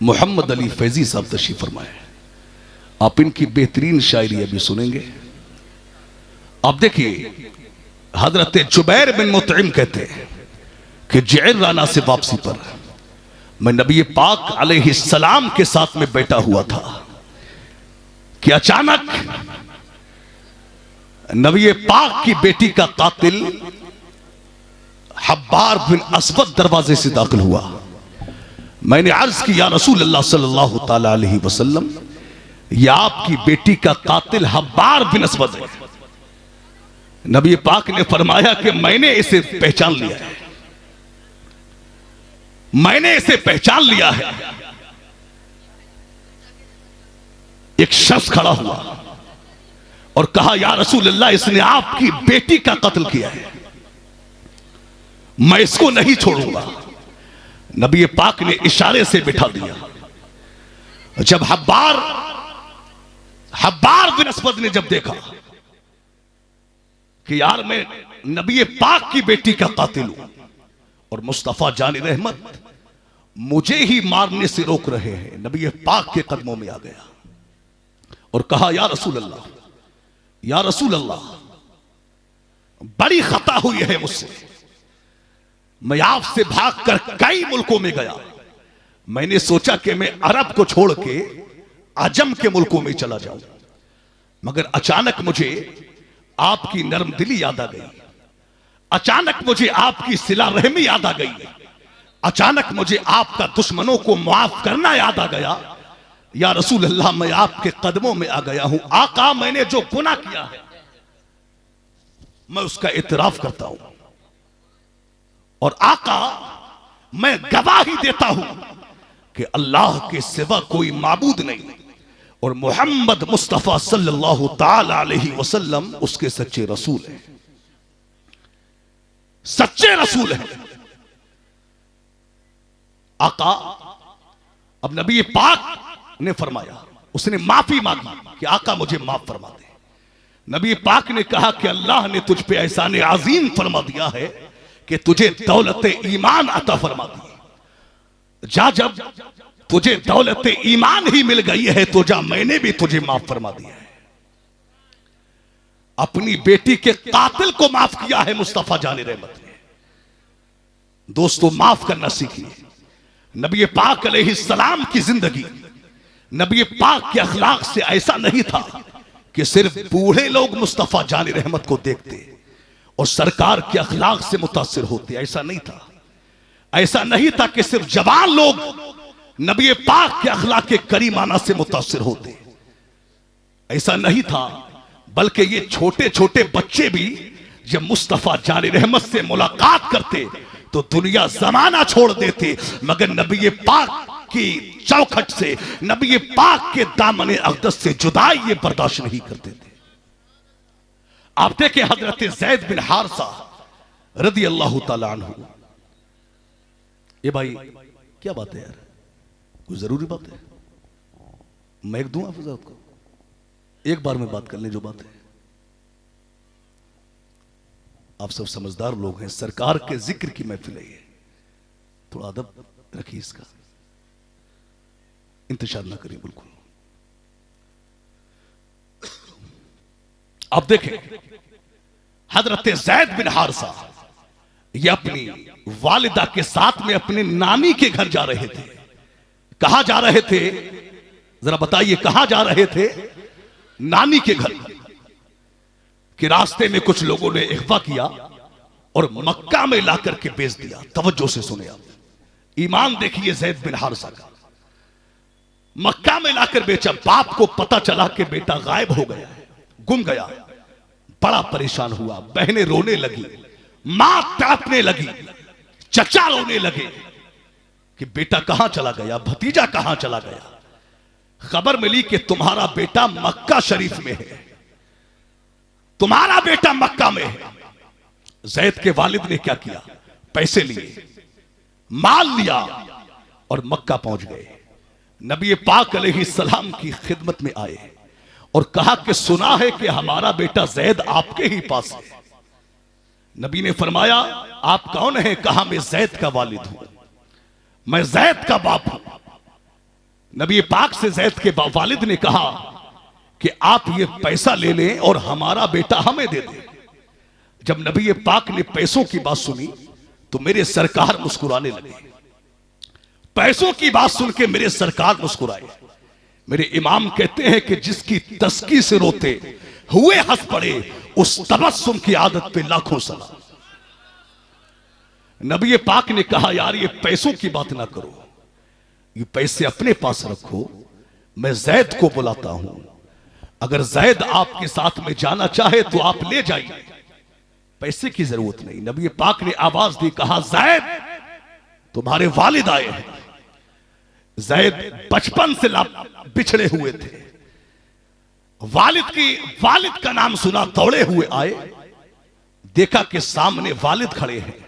मोहम्मद अली फैजी साहब तशरीफ फरमाए। आप इनकी बेहतरीन शायरी अभी सुनेंगे। आप देखिए हजरत जुबैर बिन मुतइम कहते हैं कि जि'राना से वापसी पर मैं नबी पाक अलैहिस्सलाम के साथ में बैठा हुआ था कि अचानक नबी पाक की बेटी का कातिल हब्बार बिन अस्वद दरवाजे से दाखिल हुआ। मैंने अर्ज की या रसूल अल्लाह सल्लल्लाहु ताला अलैहि वसल्लम, या आपकी बेटी का कातिल हब्बार बिन अस्वद है। नबी पाक ने फरमाया कि मैंने इसे पहचान लिया है, मैंने इसे पहचान लिया है। एक शख्स खड़ा हुआ और कहा या रसूल अल्लाह, इसने आपकी बेटी का कत्ल किया है, मैं इसको नहीं छोड़ूंगा। नबी पाक ने इशारे से बिठा दिया। जब हब्बार बिन अस्वद ने जब देखा कि यार मैं नबी पाक की बेटी का कातिल हूं और मुस्तफा जान रहमत मुझे ही मारने से रोक रहे हैं, नबी पाक के कदमों में आ गया और कहा या रसूल अल्लाह, या रसूल अल्लाह, बड़ी खता हुई है मुझसे। मैं आपसे भागकर कई मुल्कों में गया। मैंने सोचा कि मैं अरब को छोड़ के अजम के मुल्कों में चला जाऊं, मगर अचानक मुझे आपकी नरम दिली याद आ गई। अचानक मुझे आपकी सिला रहमी याद आ गई। अचानक मुझे आपका दुश्मनों को माफ करना याद आ गया। या रसूल अल्लाह, मैं आपके कदमों में आ गया हूं। आका, मैंने जो गुनाह किया है मैं उसका इतराफ करता हूं, और आका मैं गवाही देता हूं कि अल्लाह के सिवा कोई माबूद नहीं और मोहम्मद मुस्तफा सल्लल्लाहु ताला अलैहि वसल्लम उसके सच्चे रसूल हैं, सच्चे रसूल हैं। आका, अब नबी पाक ने फरमाया, उसने माफी मांगी कि आका मुझे माफ फरमा दे। नबी पाक ने कहा कि अल्लाह ने तुझ पे एहसान अजीम फरमा दिया है कि तुझे दौलत ईमान अता फरमा दी। जा, जब तुझे दौलत ईमान ही मिल गई है तो जा, मैंने भी तुझे माफ फरमा दिया है। अपनी बेटी के कातिल को माफ किया है मुस्तफा जाने रहमत ने। दोस्तों, माफ करना सीखिए। नबी पाक अलैहिस्सलाम की जिंदगी, नबी पाक के अखलाक से ऐसा नहीं था कि सिर्फ बूढ़े लोग मुस्तफा जाने रहमत को देखते और सरकार के अखलाक से मुतासिर होते। ऐसा नहीं था। ऐसा नहीं था कि सिर्फ जवान लोग नबी पाक के अखलाक के करीमाना से मुतासिर होते। ऐसा नहीं था, बल्कि ये छोटे छोटे बच्चे भी जब मुस्तफा जान रहमत से मुलाकात करते तो दुनिया जमाना छोड़ देते, मगर नबी पाक की चौखट से, नबी पाक के दामन अक़दस से जुदाई ये बर्दाश्त नहीं करते थे। आप देखें हजरत ज़ैद बिन हारिसा रदी अल्लाह ताला अन्हु। ये भाई क्या बात है यार, कोई जरूरी बात है? मैं एक दूं आप हजरत को, एक बार में बात कर लें जो बात है। आप सब समझदार लोग हैं, सरकार के जिक्र की महफिल है ये, थोड़ा अदब रखिए, इसका इंतजार ना करिए बिल्कुल। अब देखें हजरत ज़ैद बिन हारिसा ये अपनी वालिदा के साथ में अपने नानी के घर जा रहे थे। कहां जा रहे थे जरा बताइए, कहां जा रहे थे? नानी के घर। कि रास्ते में कुछ लोगों ने इख्वा किया और मक्का में लाकर के बेच दिया। तवज्जो से सुने आप, ईमान देखिए ज़ैद बिन हारिसा का। मक्का में लाकर बेचा, बाप को पता चला कि बेटा गायब हो गया है, गुम गया। बड़ा परेशान हुआ, बहनें रोने लगी, मां तड़पने लगी, चचा रोने लगे कि बेटा कहां चला गया, भतीजा कहां चला गया। खबर मिली कि तुम्हारा बेटा मक्का शरीफ में है, तुम्हारा बेटा मक्का में है। ज़ैद के वालिद ने क्या किया, पैसे लिए, माल लिया और मक्का पहुंच गए। नबी पाक अलैहिस्सलाम की खिदमत में आए और कहा कि सुना है कि हमारा बेटा ज़ैद आपके ही पास है। नबी ने फरमाया आप कौन हैं? कहा मैं ज़ैद का वालिद हूं, मैं ज़ैद का बाप हूं। नबी पाक से ज़ैद के वालिद ने कहा कि आप ये पैसा ले लें और हमारा बेटा हमें दे दें। जब नबी पाक ने पैसों की बात सुनी तो मेरे सरकार मुस्कुराने लगे। पैसों की बात सुन के मेरे सरकार मुस्कुराए। मेरे इमाम कहते हैं कि जिसकी तस्की से रोते हुए हंस पड़े, उस तबस्सुम की आदत पे लाखों सलाम। नबी पाक ने कहा यार ये पैसों की बात ना करो, ये पैसे अपने पास रखो, मैं ज़ैद को बुलाता हूं। अगर ज़ैद आपके साथ में जाना चाहे तो आप ले जाइए, पैसे की जरूरत नहीं। नबी पाक ने आवाज दी, कहा ज़ैद तुम्हारे वालिद आए हैं। ज़ैद बचपन से बिछड़े हुए थे, वालिद का नाम सुना, दौड़े हुए आए, देखा कि सामने वालिद खड़े हैं।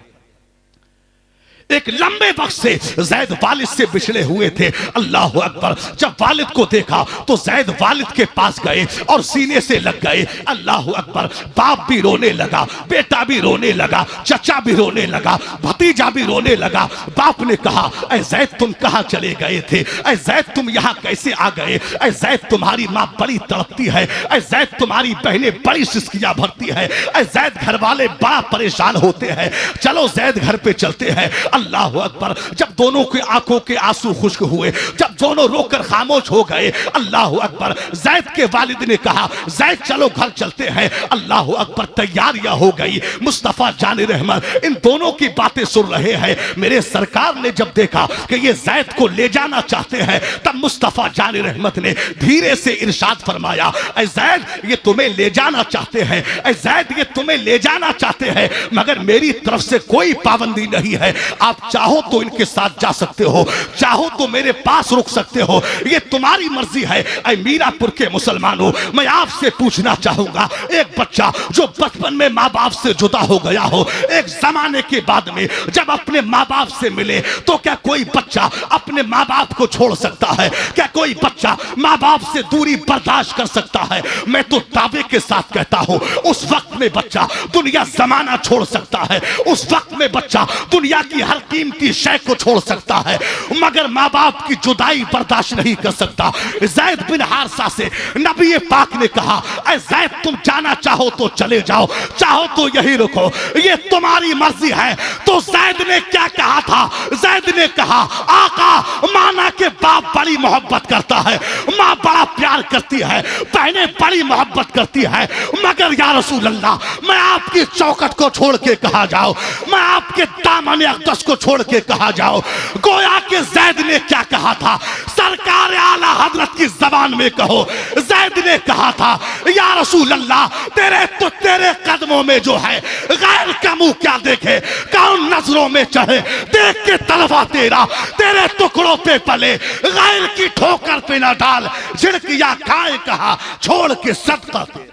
एक लंबे वक्त से ज़ैद वालिद से बिछड़े हुए थे। अल्लाह अकबर। जब वालिद को देखा तो ज़ैद वालिद के पास गए और सीने से लग गए। अल्लाह अकबर। बाप भी रोने लगा, बेटा भी रोने लगा, चचा भी रोने लगा, भतीजा भी रोने लगा। बाप ने कहा ऐ ज़ैद तुम कहां चले गए थे? ऐ ज़ैद तुम यहां कैसे आ गए? ऐ ज़ैद तुम्हारी मां बड़ी तड़पती है, ऐ ज़ैद तुम्हारी बहनें बड़ी सिसकियां भरती है, ऐ ज़ैद घर वाले बड़ा परेशान होते हैं, चलो ज़ैद घर पे चलते हैं। अल्लाह अकबर। जब दोनों की आंखों के आंसू खुश्क हुए, जब दोनों रोकर खामोश हो गए, अल्लाह अकबर, ज़ैद के वालिद ने कहा ज़ैद चलो घर चलते हैं। अल्लाह अकबर। तैयारियां हो गई। मुस्तफा जान रहमत इन दोनों की बातें सुन रहे हैं। मेरे सरकार ने जब देखा कि ये ज़ैद को ले जाना चाहते हैं, तब मुस्तफा जान रहमत ने धीरे से इरशाद फरमाया ऐ ज़ैद ये तुम्हें ले जाना चाहते हैं, ऐ ज़ैद ये तुम्हें ले जाना चाहते हैं, मगर मेरी तरफ से कोई पाबंदी नहीं है। आप चाहो तो इनके साथ जा सकते हो, चाहो तो मेरे पास रुक सकते हो, ये तुम्हारी मर्जी है। ऐ मीरापुर के मुसलमानों, मैं आपसे पूछना चाहूंगा, एक बच्चा जो बचपन में माँ बाप से जुदा हो गया हो, एक जमाने के बाद में जब अपने माँ बाप से मिले, तो क्या कोई बच्चा अपने माँ बाप को छोड़ सकता है? क्या कोई बच्चा माँ बाप से दूरी बर्दाश्त कर सकता है? मैं तो दावे के साथ कहता हूं उस वक्त में बच्चा दुनिया जमाना छोड़ सकता है, उस वक्त में बच्चा दुनिया की हर कीमती शय को छोड़ सकता है, मगर माँ बाप की जुदाई बर्दाश्त नहीं कर सकता। ज़ैद बिन हारिसा से नबी पाक ने कहा ऐ ज़ैद तुम जाना चाहो तो चले जाओ, चाहो तो यही रुको, ये तुम्हारी मर्जी है। तो ज़ैद ने क्या कहा था? ज़ैद ने कहा आका माना के बाप बड़ी मोहब्बत करता है, माँ बड़ा प्यार करती है, बहनें बड़ी मोहब्बत करती है, मगर या रसूल अल्लाह मैं आपकी चौखट को छोड़ के कहा जाओ, मैं आपके दामन अक़दस उसको छोड़ के कहा जाओ। गोया कि जैद ने क्या कहा था, सरकार आला हजरत की जबान में कहो, जैद ने कहा था या रसूल अल्लाह तेरे कदमों में जो है गैर का मुंह क्या देखे, कौन नजरों में चढ़े, देख के तलवा तेरे टुकड़ों पे पले, गैर की ठोकर पे ना डाल, झिड़किया खाए कहा छोड़ के सदका तेरा।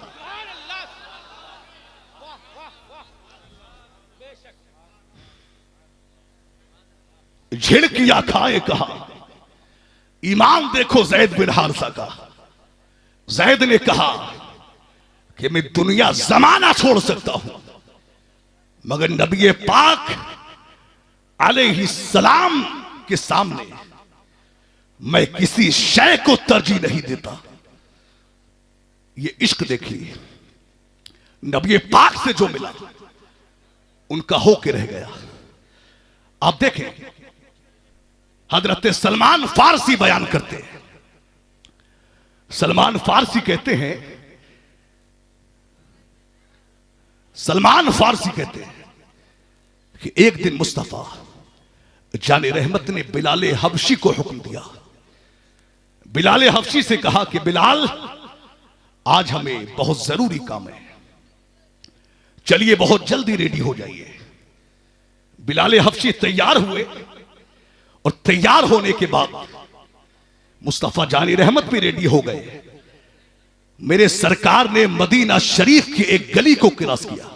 झिड़किया खाए कहा। ईमान देखो जैद बिन हारिसा का। जैद ने कहा कि मैं दुनिया जमाना छोड़ सकता हूं मगर नबी पाक अलैहिस्सलाम के सामने मैं किसी शय को तरजीह नहीं देता। ये इश्क देखिए, नबी पाक से जो मिला उनका होके रह गया। आप देखें हजरत सलमान फारसी बयान करते हैं। सलमान फारसी कहते हैं, सलमान फारसी कहते हैं कि एक दिन मुस्तफा जाने रहमत ने बिलाल हबशी को हुक्म दिया। बिलाल हबशी से कहा कि बिलाल आज हमें बहुत जरूरी काम है, चलिए बहुत जल्दी रेडी हो जाइए। बिलाल हबशी तैयार हुए और तैयार होने के बाद मुस्तफा जानी रहमत भी रेडी हो गए। मेरे सरकार ने मदीना शरीफ की एक गली को क्रॉस किया,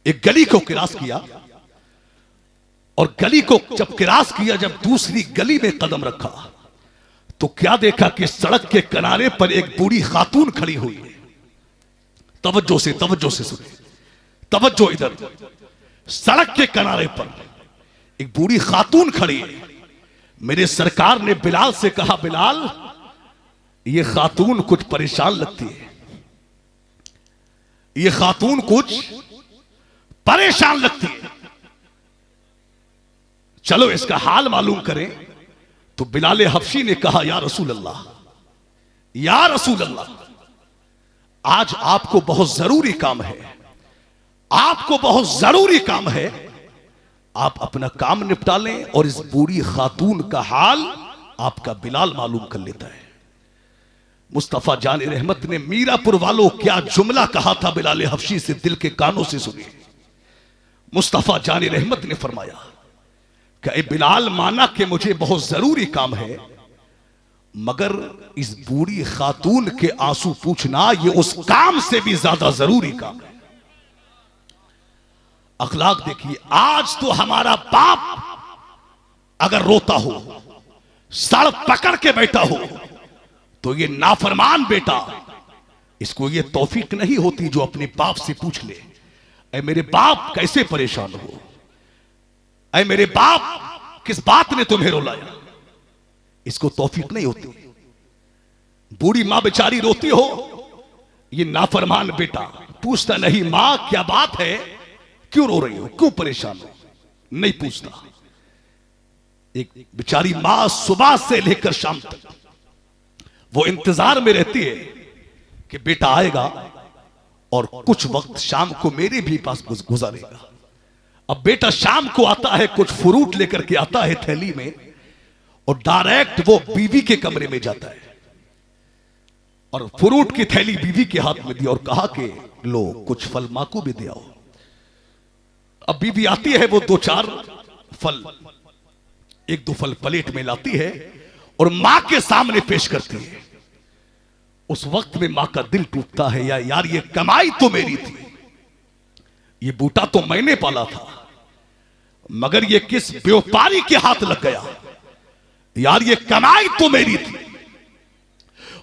एक गली को क्रॉस किया और गली को जब क्रॉस किया, जब दूसरी गली में कदम रखा तो क्या देखा कि सड़क के किनारे पर एक बूढ़ी खातून खड़ी हुई है। तवज्जो से सुने, तवज्जो इधर। सड़क के किनारे पर एक बूढ़ी खातून खड़ी है। मेरे सरकार ने बिलाल से कहा, बिलाल ये खातून कुछ परेशान लगती है, ये खातून कुछ परेशान लगती है, चलो इसका हाल मालूम करें। तो बिलाल हबशी ने कहा, या रसूल अल्लाह, या रसूल अल्लाह, आज आपको बहुत जरूरी काम है, आपको बहुत जरूरी काम है, आप अपना काम निपटा लें और इस बूढ़ी खातून का हाल आपका बिलाल मालूम कर लेता है। मुस्तफा जाने रहमत ने मीरापुर वालों क्या जुमला कहा था बिलाल हबशी से, दिल के कानों से सुनिए। मुस्तफा जाने रहमत ने फरमाया कि ए बिलाल, माना कि मुझे बहुत जरूरी काम है मगर इस बूढ़ी खातून के आंसू पूछना ये उस काम से भी ज्यादा जरूरी काम है। अखलाक देखिए, आज तो हमारा बाप अगर रोता हो, सर पकड़ के बैठा हो, तो ये नाफरमान बेटा, इसको ये तौफीक नहीं होती जो अपने बाप से पूछ ले, ऐ मेरे बाप कैसे परेशान हो, ऐ मेरे बाप किस बात ने तुम्हें रुलाया, इसको तौफीक नहीं होती। बूढ़ी मां बेचारी रोती हो, ये नाफरमान बेटा पूछता नहीं, मां क्या बात है, क्यों रो रही हो, क्यों परेशान हो, नहीं पूछता। एक बेचारी मां सुबह से लेकर शाम तक वो इंतजार में रहती है कि बेटा आएगा और कुछ वक्त शाम को मेरे भी पास गुजारेगा। अब बेटा शाम को आता है, कुछ फ्रूट लेकर के आता है थैली में और डायरेक्ट वो बीवी के कमरे में जाता है और फ्रूट की थैली बीवी के हाथ में दी और कहा कि लो कुछ फल मां को भी दे आओ। अब बीवी आती है, वो दो चार फल, एक दो फल प्लेट में लाती है और मां के सामने पेश करती है। उस वक्त में मां का दिल टूटता है, यार ये कमाई तो मेरी थी, ये बूटा तो मैंने पाला था, मगर ये किस व्यापारी के हाथ लग गया, यार ये कमाई तो मेरी थी।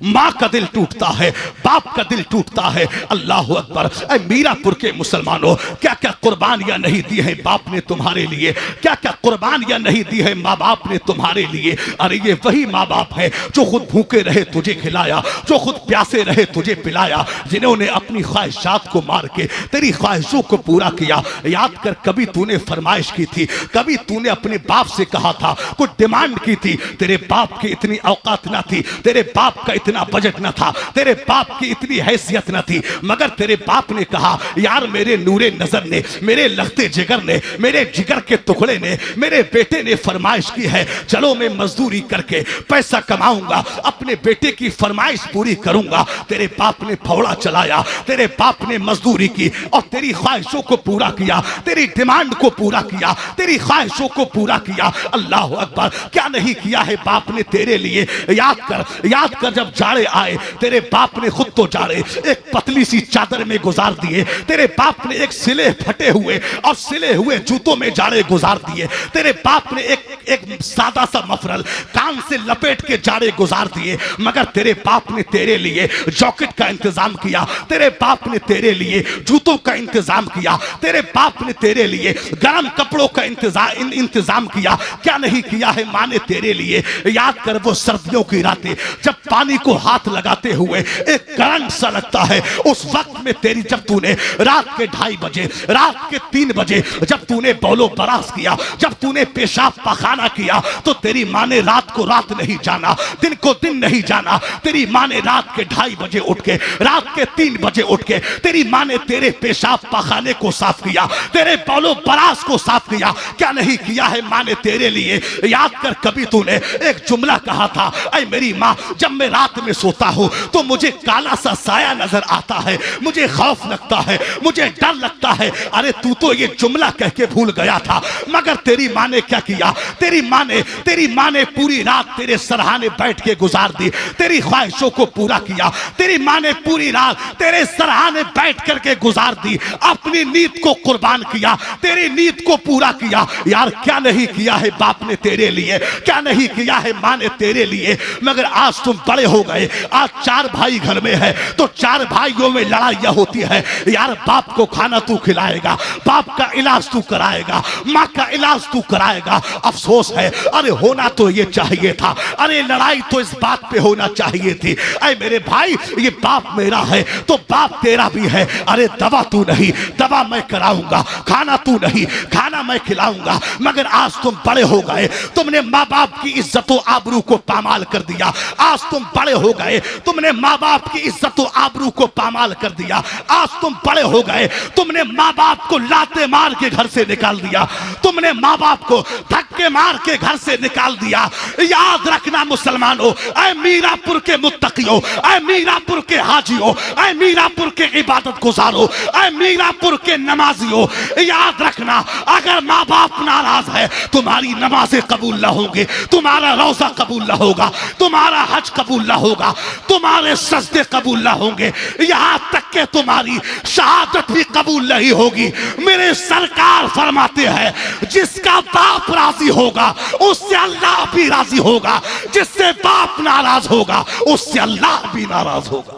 मां का दिल टूटता है, बाप का दिल टूटता है। अल्लाह अकबर। ऐ मीरापुर के मुसलमानों, क्या क्या कुर्बानियां नहीं दी हैं बाप ने तुम्हारे लिए, क्या क्या कुर्बानियां नहीं दी है माँ बाप ने तुम्हारे लिए। अरे ये वही माँ बाप है जो खुद भूखे रहे तुझे खिलाया, जो खुद प्यासे रहे तुझे पिलाया, जिन्होंने अपनी ख्वाहिशात को मार के तेरी ख्वाहिशों को पूरा किया। याद कर, कभी तूने फरमाइश की थी, कभी तूने अपने बाप से कहा था, कुछ डिमांड की थी, तेरे बाप की इतनी औकात ना थी, तेरे बाप का इतना बजट न था, तेरे बाप की इतनी हैसियत न थी, मगर तेरे बाप ने कहा यार मेरे नूरे नजर ने, मेरे लगते जिगर ने, मेरे जिगर के टुकड़े ने, मेरे बेटे ने फरमाइश की है, चलो मैं मजदूरी करके पैसा कमाऊंगा, अपने बेटे की फरमाइश पूरी करूंगा। तेरे बाप ने फौड़ा चलाया, तेरे बाप ने मजदूरी की और तेरी ख्वाहिशों को पूरा किया, तेरी डिमांड को पूरा किया, तेरी ख्वाहिशों को पूरा किया। अल्लाह अकबर, क्या नहीं किया है बाप ने तेरे लिए। याद कर जब जाड़े आए, तेरे बाप ने खुद तो जाड़े एक पतली सी चादर में गुजार दिए, तेरे बाप ने एक सिले फटे हुए और सिले हुए जूतों में जाड़े गुजार दिए, तेरे बाप ने एक सादा सा मफरल कान से लपेट के जाड़े गुजार दिए, मगर तेरे बाप ने तेरे लिए जैकेट का इंतजाम किया, तेरे बाप ने तेरे लिए जूतों का इंतजाम किया, तेरे बाप ने तेरे लिए गर्म कपड़ों का इंतजाम किया। क्या नहीं किया है माँ ने तेरे लिए। याद कर वो सर्दियों की रातें जब पानी को हाथ लगाते हुए एक करंट सा लगता है, उस वक्त में तेरी जब तूने रात के 2:30 बजे, रात के 3 बजे जब तूने बौलो बरास किया, जब तूने पेशाब पखाना किया, तो तेरी माँ ने रात को रात नहीं जाना, दिन को दिन नहीं जाना। तेरी माँ ने रात के 2:30 बजे उठ के, रात के 3 बजे उठ के तेरी माँ ने तेरे पेशाब पखाने को साफ किया, तेरे बौलो बरास को साफ किया। क्या नहीं किया है माँ ने तेरे लिए। याद कर कभी तूने एक जुमला कहा था, ऐ मेरी माँ जब मैं रात में सोता हूँ तो मुझे काला सा साया नजर आता है, मुझे खौफ लगता है, मुझे डर लगता है। अरे तू तो ये जुमला कह के भूल गया था, मगर तेरी माँ ने क्या किया, तेरी माँ ने पूरी रात तेरे सरहाने बैठ के गुजार दी, तेरी ख्वाहिशों को पूरा किया। तेरी माँ ने पूरी रात तेरे सरहाने बैठ करके गुजार दी, अपनी नींद को कुर्बान किया, तेरी नींद को पूरा किया। यार क्या नहीं किया है बाप ने तेरे लिए, क्या नहीं किया है माँ ने तेरे लिए। मगर आज तुम बड़े हो गए, आज 4 भाई घर में है, तो 4 भाइयों में लड़ाइयाँ होती है। यार बाप को खाना तू खिलाएगा, बाप का इलाज तू कराएगा, माँ का इलाज तू कराएगा। अफसोस है, अरे होना तो ये चाहिए था, अरे लड़ाई तो इस बात पे होना चाहिए थी। अरे मेरे भाई ये बाप मेरा है तो बाप तेरा भी है। अरे दवा तू नहीं, दवा मैं कराऊंगा, खाना तू नहीं, खाना मैं खिलाऊंगा। मगर आज तुम बड़े हो गए, तुमने माँ बाप की इज्जत और आबरू को पामाल कर दिया। आज तुम बड़े हो गए, तुमने माँ बाप की इज्जत और आबरू को पामाल कर दिया। आज तुम बड़े हो गए, तुमने माँ बाप को लाते मार के घर से निकाल दिया, तुमने माँ बाप को धक्के मार के घर से निकाल दिया। याद रखना मुसलमानों, ऐ मीरापुर के मुत्तकियों, ऐ मीरापुर के हाजियों, ऐ मीरापुर के इबादत गुजारों, ऐ मीरापुर के नमाजियों, याद रखना अगर माँ बाप नाराज है तुम्हारी नमाजें कबूल न होंगे, तुम्हारा रोजा कबूल न होगा, तुम्हारा हज कबूल न होगा, तुम्हारे सजदे कबूल न होंगे, यहां तक के तुम्हारी शहादत भी कबूल नहीं होगी। मेरे सरकार फरमाते हैं जिसका बाप राजी होगा उससे अल्लाह भी राजी होगा, जिससे बाप नाराज होगा उससे अल्लाह भी नाराज होगा।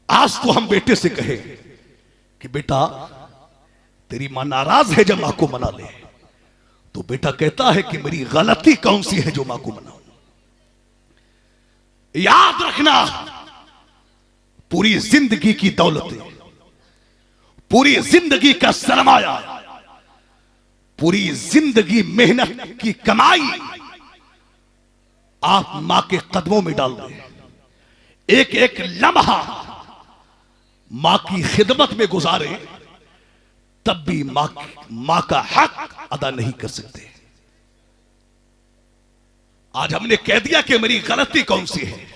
आज तो हम बेटे से कहे कि बेटा तेरी मां नाराज है जब मां को मना ले, तो बेटा कहता है कि मेरी गलती कौन सी है जो मां को मनाऊं। याद रखना पूरी जिंदगी की दौलतें, पूरी जिंदगी का सरमाया, पूरी जिंदगी मेहनत की कमाई आप मां के कदमों में डाल दें। एक एक लम्हा मां की खिदमत में गुजारे, तब भी मां का हक अदा नहीं कर सकते। आज हमने कह दिया कि मेरी गलती कौन सी है,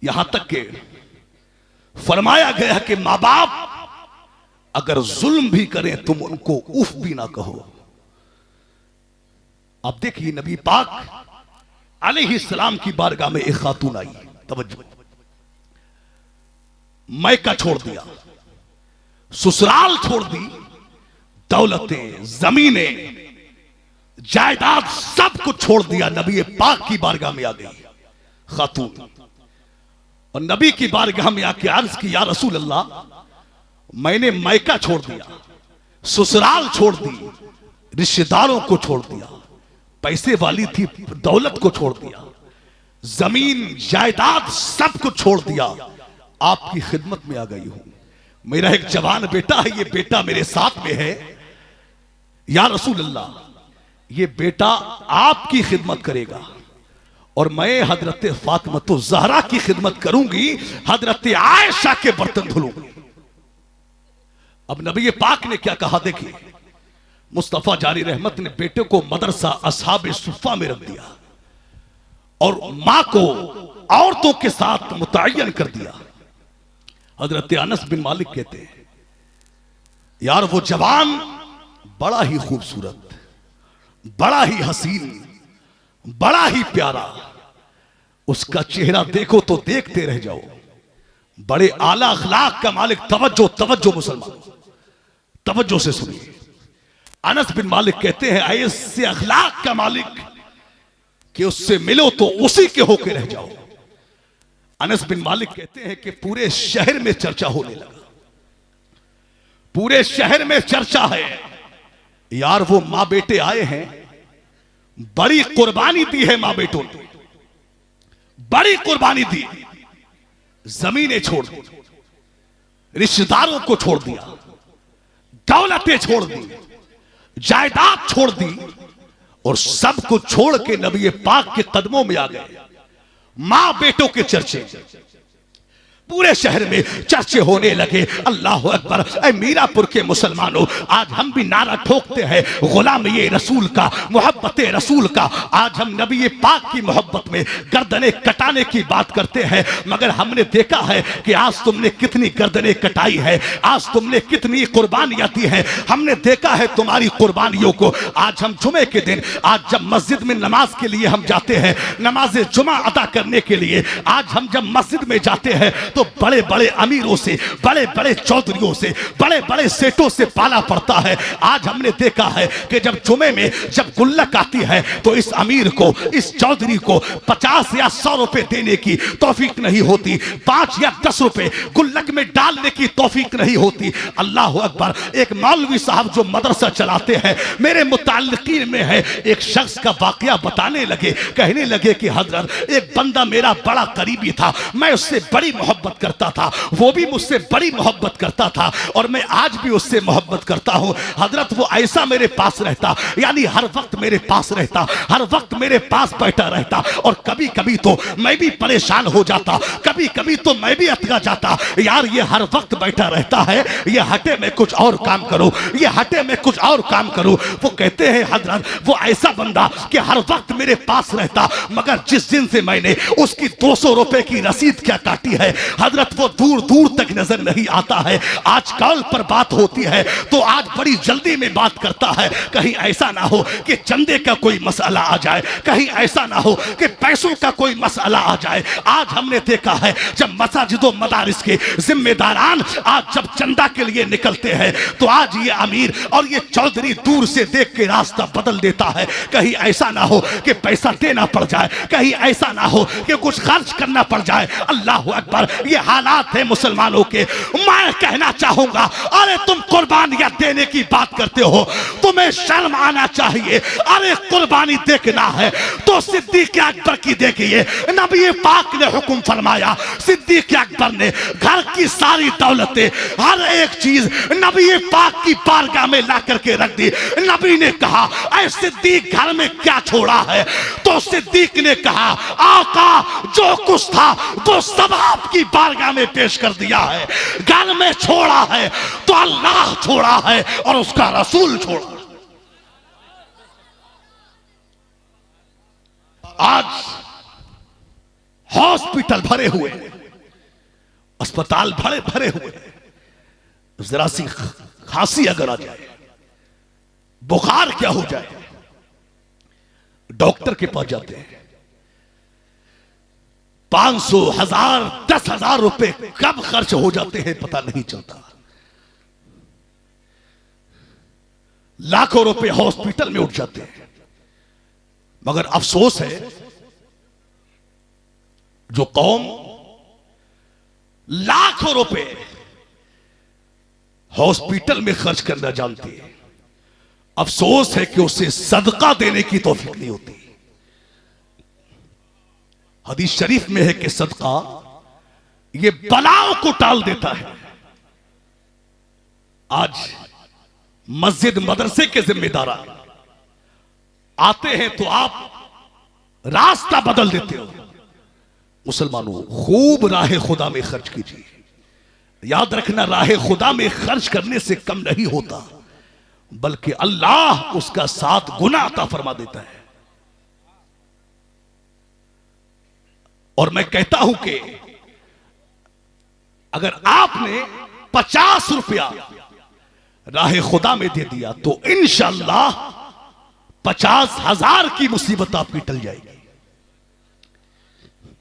यहां तक कि फरमाया गया कि मां बाप अगर जुल्म भी करें तुम उनको उफ भी ना कहो। अब देखिए नबी पाक अलैहिस्सलाम की बारगाह में एक खातून आई, तवज्जो, मैका छोड़ दिया, ससुराल छोड़ दी, दौलतें, जमीनें, जायदाद सब कुछ छोड़ दिया, नबी पाक की बारगाह में आ गई खातून और नबी की बारगाह में आके अर्ज की, या रसूल अल्लाह मैंने मैका छोड़ दिया, ससुराल छोड़ दी, रिश्तेदारों को छोड़ दिया, पैसे वाली थी दौलत को छोड़ दिया, जमीन जायदाद सब कुछ छोड़ दिया, आपकी खिदमत में आ गई हूं। मेरा एक जवान बेटा है, ये बेटा मेरे साथ में है, या रसूल अल्लाह, ये बेटा आपकी खिदमत करेगा और मैं हजरत फातिमा ज़हरा की खिदमत करूंगी, हजरत आयशा के बर्तन धुलूंगी। अब नबी पाक ने क्या कहा, देखिए, मुस्तफा जारी रहमत ने बेटे को मदरसा असहाबे सुफ़ा में रख दिया और मां को औरतों के साथ मुतय्यन कर दिया। हजरत अनस बिन मालिक कहते हैं, यार वो जवान बड़ा ही खूबसूरत, बड़ा ही हसीन, बड़ा ही प्यारा, उसका चेहरा देखो तो देखते रह जाओ, बड़े आला अखलाक का मालिक। तवज्जो तवज्जो मुसलमान, तवज्जो से सुनिए। अनस बिन मालिक कहते हैं, ऐसे अखलाक का मालिक कि उससे मिलो तो उसी के होके रह जाओ। अनस बिन मालिक कहते हैं कि पूरे शहर में चर्चा होने लगा, पूरे शहर में चर्चा है, यार वो मां बेटे आए हैं, बड़ी कुर्बानी दी है मां बेटों ने, बड़ी कुर्बानी दी, जमीनें छोड़ दी, रिश्तेदारों को छोड़ दिया, दौलतें छोड़ दी, जायदाद छोड़ दी और सब कुछ छोड़ के नबी पाक के कदमों में आ गए। मां बेटों के चर्चे पूरे शहर में चर्चे होने लगे। अल्लाह अकबर। ऐ मीरापुर के मुसलमानों, आज हम भी नारा ठोकते हैं गुलाम ये रसूल का, मोहब्बत रसूल का। आज हम नबी पाक की मोहब्बत में गर्दनें कटाने की बात करते हैं, मगर हमने देखा है कि आज तुमने कितनी गर्दनें कटाई है, आज तुमने कितनी कुर्बानियां दी हैं। हमने देखा है तुम्हारी कुर्बानियों को। आज हम जुमे के दिन, आज जब मस्जिद में नमाज के लिए हम जाते हैं, नमाज जुमा अदा करने के लिए, आज हम जब मस्जिद में जाते हैं तो बड़े बड़े अमीरों से, बड़े बड़े चौधरियों से, बड़े बड़े सेठों से पाला पड़ता है। आज हमने देखा है कि जब जुमे में जब गुल्लक आती है तो इस अमीर को, इस चौधरी को 50 या 100 रुपए देने की तौफीक नहीं होती, 5 या 10 रुपए गुल्लक में डालने की तौफीक नहीं होती। अल्लाह अकबर। एक मौलवी साहब जो मदरसा चलाते हैं, मेरे मुताल्लिकीन में है, एक शख्स का वाकया बताने लगे, कहने लगे कि हजरत एक बंदा मेरा बड़ा करीबी था, मैं उससे बड़ी मोहब्बत करता था, वो भी मुझसे बड़ी मोहब्बत करता था और मैं आज भी उससे मोहब्बत करता हूं। हजरत वो ऐसा मेरे पास रहता, यानी हर वक्त मेरे पास रहता, हर वक्त मेरे पास बैठा रहता और कभी कभी तो मैं भी परेशान हो जाता, कभी कभी तो मैं भी अटका जाता, यार ये हर वक्त बैठा रहता है, ये हटे में कुछ और काम करो, ये हटे में कुछ और काम करो। वो कहते हैं हजरत वो ऐसा बंदा कि हर वक्त मेरे पास रहता, मगर जिस दिन से मैंने उसकी 200 रुपए की रसीद क्या काटी है हजरत, वो दूर दूर तक नजर नहीं आता है। आज कॉल पर बात होती है तो आज बड़ी जल्दी में बात करता है, कहीं ऐसा ना हो कि चंदे का कोई मसला आ जाए, कहीं ऐसा ना हो कि पैसों का कोई मसला आ जाए। आज हमने देखा है जब मसाजिदों मदारिस के जिम्मेदारान आज जब चंदा के लिए निकलते हैं तो आज ये अमीर और ये चौधरी दूर से देख के रास्ता बदल देता है, कहीं ऐसा ना हो कि पैसा देना पड़ जाए, कहीं ऐसा ना हो कि कुछ खर्च करना पड़ जाए। अल्लाह अकबर। ये हालात है मुसलमानों के। मैं कहना चाहूंगा, अरे तुम कुर्बानियां देने की बात करते हो, तुम्हें शर्म आना चाहिए। अरे कुर्बानी देखना है तो सिद्दीक अकबर की देखिए, नबी पाक ने हुक्म फरमाया, सिद्दीक अकबर ने घर की सारी दौलतें, हर एक चीज नबी पाक की बारगाह में ला करके रख दी। नबी ने कहा, ऐ सिद्दीक घर में क्या छोड़ा है? तो सिद्दीक ने कहा, आका जो कुछ था वो सब आपकी बारगाह में पेश कर दिया है। घर में छोड़ा है तो अल्लाह छोड़ा है और उसका रसूल छोड़ा। आज हॉस्पिटल भरे हुए, अस्पताल भरे भरे हुए, जरा सी खांसी अगर आ जाए, बुखार क्या हो जाए, डॉक्टर के पास जाते हैं, 500, 1000, 10,000 रुपए कब खर्च हो जाते हैं पता नहीं चलता। लाखों रुपए हॉस्पिटल में उठ जाते हैं, मगर अफसोस है जो कौम लाखों रुपए हॉस्पिटल में खर्च करना जानती है, अफसोस है कि उसे सदका देने की तौफीक नहीं होती। हदीस शरीफ में है कि सदका ये बलाओं को टाल देता है, आज मस्जिद मदरसे के जिम्मेदार आते हैं तो आप रास्ता बदल देते हो। मुसलमानों, खूब राह खुदा में खर्च कीजिए। याद रखना, राह खुदा में खर्च करने से कम नहीं होता, बल्कि अल्लाह उसका 7 गुना अता फरमा देता है। और मैं कहता हूं कि अगर आपने 50 रुपया राह खुदा में दे दिया तो इंशाअल्लाह 50,000 की मुसीबत आपकी टल जाएगी।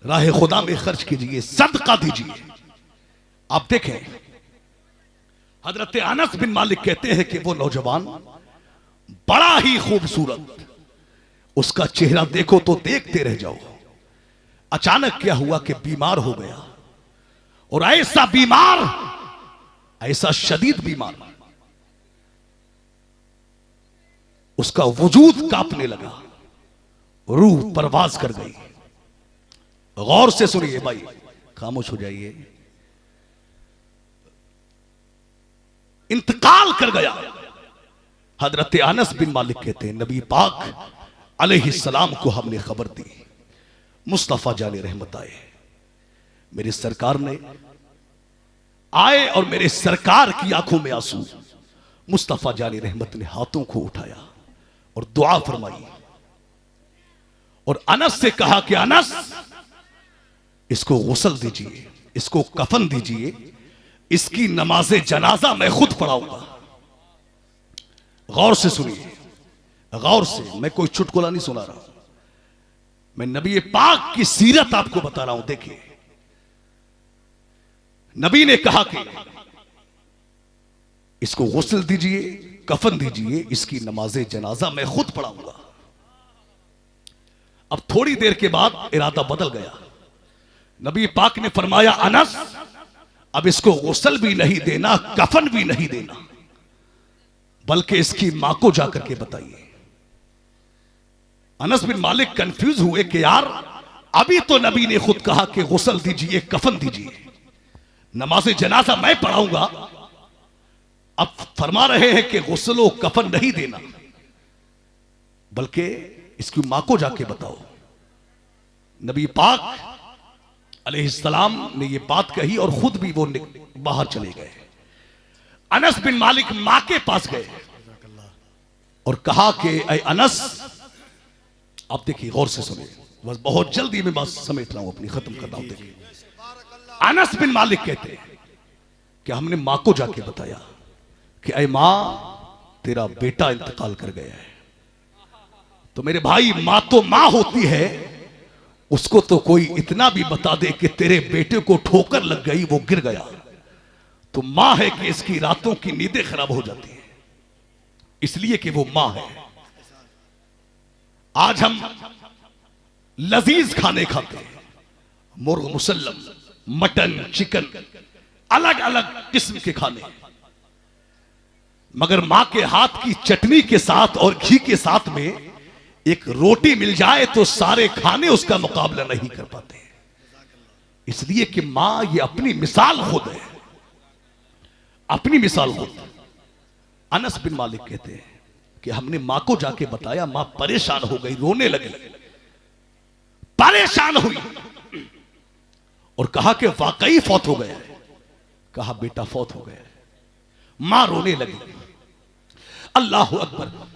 राह खुदा में खर्च कीजिए, सदका दीजिए। आप देखें, हजरत अनस बिन मालिक कहते हैं कि वो नौजवान बड़ा ही खूबसूरत, उसका चेहरा देखो तो देखते रह जाओ। अचानक क्या हुआ कि बीमार हो गया, और ऐसा बीमार, ऐसा शदीद बीमार, उसका वजूद कांपने लगा, रूह परवाज कर गई। गौर से सुनिए भाई, खामोश हो जाइए। इंतकाल कर गया। हजरत अनस बिन मालिक कहते हैं, नबी पाक अलैहिस्सलाम को हमने खबर दी, मुस्तफा जाने रहमत आए। मेरी सरकार ने आए और मेरे सरकार की आंखों में आंसू। मुस्तफा जाने रहमत ने हाथों को उठाया और दुआ फरमाई, और अनस से कहा कि अनस, इसको गुस्ल दीजिए, इसको कफन दीजिए, इसकी नमाज़े जनाजा मैं खुद पढ़ाऊंगा। गौर से सुनिए, गौर से, मैं कोई चुटकुला नहीं सुना रहा, मैं नबी पाक की सीरत आपको बता रहा हूं। देखिए, नबी ने कहा कि इसको गुस्ल दीजिए, कफन दीजिए, इसकी नमाज़े जनाजा मैं खुद पढ़ाऊंगा। अब थोड़ी देर के बाद इरादा बदल गया। नबी पाक ने फरमाया, अनस, अब इसको गुस्ल भी नहीं देना, कफन भी नहीं देना, बल्कि इसकी मां को जाकर के बताइए। अनस बिन मालिक कंफ्यूज हुए कि यार, अभी तो नबी ने खुद कहा कि गुस्ल दीजिए, कफन दीजिए, नमाज़े जनाजा मैं पढ़ाऊंगा, अब फरमा रहे हैं कि गुस्ल कफन नहीं देना, बल्कि इसकी मां को जाके बताओ। नबी पाक अलैहिस्सलाम ने यह बात कही और खुद भी वो बाहर चले गए। अनस बिन मालिक मां के पास गए और कहा कि ऐ अनस, आप देखिए, गौर से सुनिए, बस बहुत जल्दी में बात समेट रहा हूं, अपनी खत्म कर रहा हूं। देखिए, अनस बिन मालिक कहते हैं कि हमने मां को जाके बताया कि ऐ मां, तेरा बेटा इंतकाल कर गया है। तो मेरे भाई, मां तो मां होती है, उसको तो कोई इतना भी बता दे कि तेरे बेटे को ठोकर लग गई, वो गिर गया, तो मां है कि इसकी रातों की नींदें खराब हो जाती है, इसलिए कि वो मां है। आज हम लजीज खाने खाते हैं, मुर्ग मुसल्लम, मटन, चिकन, अलग अलग किस्म के खाने, मगर मां के हाथ की चटनी के साथ और घी के साथ में एक रोटी मिल जाए तो सारे खाने उसका मुकाबला नहीं कर पाते, इसलिए कि मां ये अपनी मिसाल खुद है, अपनी मिसाल खुद। अनस बिन मालिक कहते हैं कि हमने मां को जाके बताया, मां परेशान हो गई, रोने लगी, परेशान हुई और कहा कि वाकई फौत हो गया है। कहा, बेटा फौत हो गया है। मां रोने लगी। अल्लाह अकबर।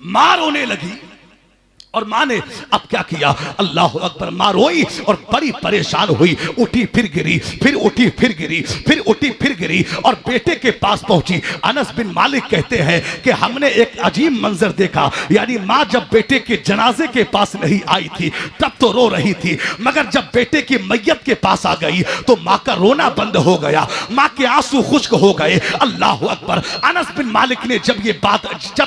मां रोने लगी और मां ने अब क्या किया, अल्लाह अकबर। मां रोई और बड़ी परेशान हुई, उठी फिर गिरी, फिर उठी फिर गिरी, फिर उठी फिर गिरी और बेटे के पास पहुंची। अनस बिन मालिक कहते हैं कि हमने एक अजीब मंजर देखा, यानी मां जब बेटे के जनाजे के पास नहीं आई थी तब तो रो रही थी, मगर जब बेटे की मैयत के पास आ गई तो मां का रोना बंद हो गया, मां के आंसू खुश्क हो गए। अल्लाह अकबर। अनस बिन मालिक ने जब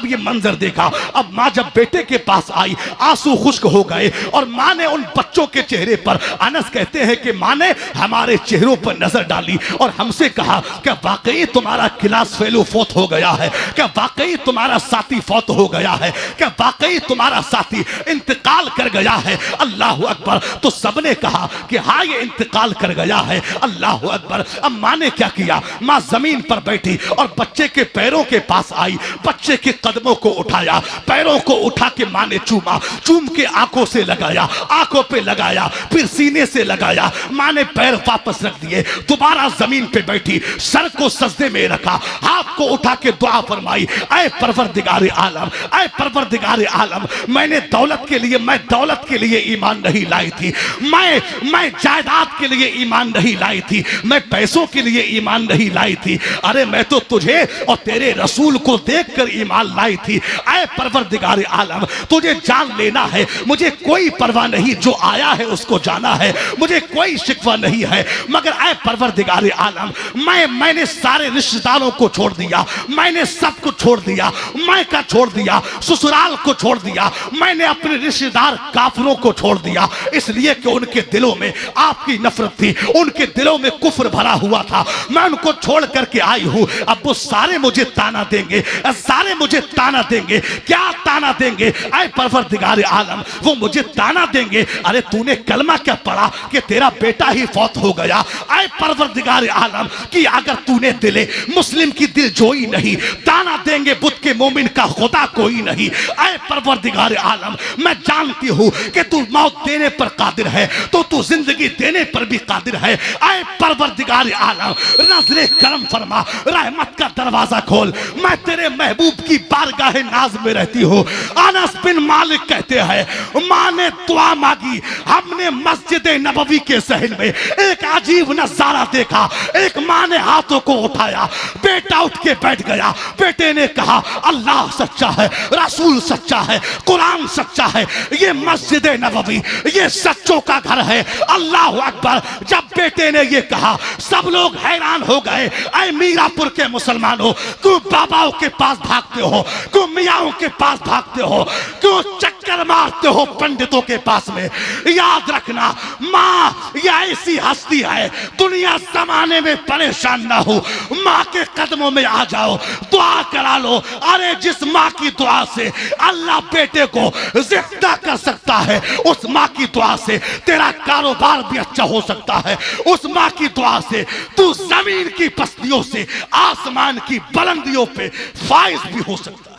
ये मंजर देखा, अब मां जब बेटे के पास आई, आंसू खुश्क हो गए और माँ ने उन बच्चों के चेहरे पर, अनस कहते हैं कि माँ ने हमारे चेहरों पर नजर डाली और हमसे कहा कि वाकई तुम्हारा क्लास फेलो फौत हो गया है, क्या वाकई तुम्हारा साथी फौत हो गया है, क्या वाकई तुम्हारा साथी इंतकाल कर गया है। अल्लाह अकबर। तो सबने कहा कि हाँ ये इंतकाल कर गया है। अल्लाह अकबर। अब माँ ने क्या किया, माँ जमीन पर बैठी और बच्चे के पैरों के पास आई, बच्चे के कदमों को उठाया, पैरों को उठा के माँ ने चूमा, चूम के आंखों से लगाया, आंखों पे लगाया, फिर सीने से लगाया। माँ ने पैर वापस रख दिए, दोबारा जमीन पे बैठी, सर को सजदे में रखा, हाथ को उठा के दुआ फरमाई, ऐ परवरदिगार आलम, ऐ परवरदिगार आलम, मैं दौलत के लिए ईमान नहीं लाई थी, मैं जायदाद के लिए ईमान नहीं लाई थी, मैं पैसों के लिए ईमान नहीं लाई थी, अरे मैं तो तुझे और तेरे रसूल को देखकर ईमान लाई थी। ऐ परवरदिगार आलम, तुझे जान लेना है, मुझे कोई परवाह नहीं, जो आया है उसको जाना है, मुझे कोई शिकवा नहीं है, मगर ऐ परवरदिगार आलम, मैंने सारे रिश्तेदारों को छोड़ दिया, मैंने सब कुछ छोड़ दिया, मायका छोड़ दिया, ससुराल को छोड़ दिया, मैंने अपने रिश्तेदार काफिरों को छोड़ दिया, इसलिए कि उनके दिलों में आपकी नफरत थी, उनके दिलों में कुफ्र भरा हुआ था, मैं उनको छोड़ करके आई हूं। अब वो सारे मुझे ताना देंगे, सारे मुझे ताना देंगे, क्या ताना देंगे? ऐ परवरदिगार आलम, वो मुझे ताना देंगे, अरे तूने कलमा क्या पढ़ा कि तेरा बेटा ही फौत हो गया। ऐ परवरदिगार आलम कि अगर तूने दिले मुस्लिम की दिल जोई नहीं, ताना देंगे बुत के मोमिन का खुदा कोई नहीं। ऐ परवरदिगार आलम, मैं जानती हूं कि तू मौत देने पर कादिर है, तो तू जिंदगी देने पर भी कादिर है। ऐ परवरदिगार आलम, नजरे करम फरमा, रहमत का दरवाजा खोल, मैं तेरे महबूब की बारगाह नाज में रहती हूँ। अनस बिन मालिक कहते हैं, माँ ने दुआ मांगी, हमने मस्जिद नबवी के सहन में एक अजीब नजारा देखा, एक माँ ने हाथों को उठाया, बेटा उठ के बैठ गया, बेटे ने कहा अल्लाह सच्चा है, रसूल सच्चा है, कुरान सच्चा है, ये मस्जिद नबवी ये सच्चों का घर है। अल्लाह अकबर। जब बेटे ने ये कहा सब लोग हैरान हो गए, ऐ मीरापुर के मुसलमानों, क्यों बाबाओं के पास भागते हो, क्यों मियाओं के पास भागते हो, क्यों चक्कर मारते हो पंडितों के पास में? याद रखना, माँ यह ऐसी हस्ती है, दुनिया जमाने में परेशान ना हो, माँ के कदमों में आ जाओ, दुआ करा लो। अरे जिस माँ की दुआ से अल्लाह बेटे को जिंदा कर सकता है, उस माँ की दुआ से तेरा कारोबार भी अच्छा हो सकता है, उस माँ की दुआ से तू जमीन की पस्तियों से आसमान की बुलंदियों पे फाइज भी हो सकता है।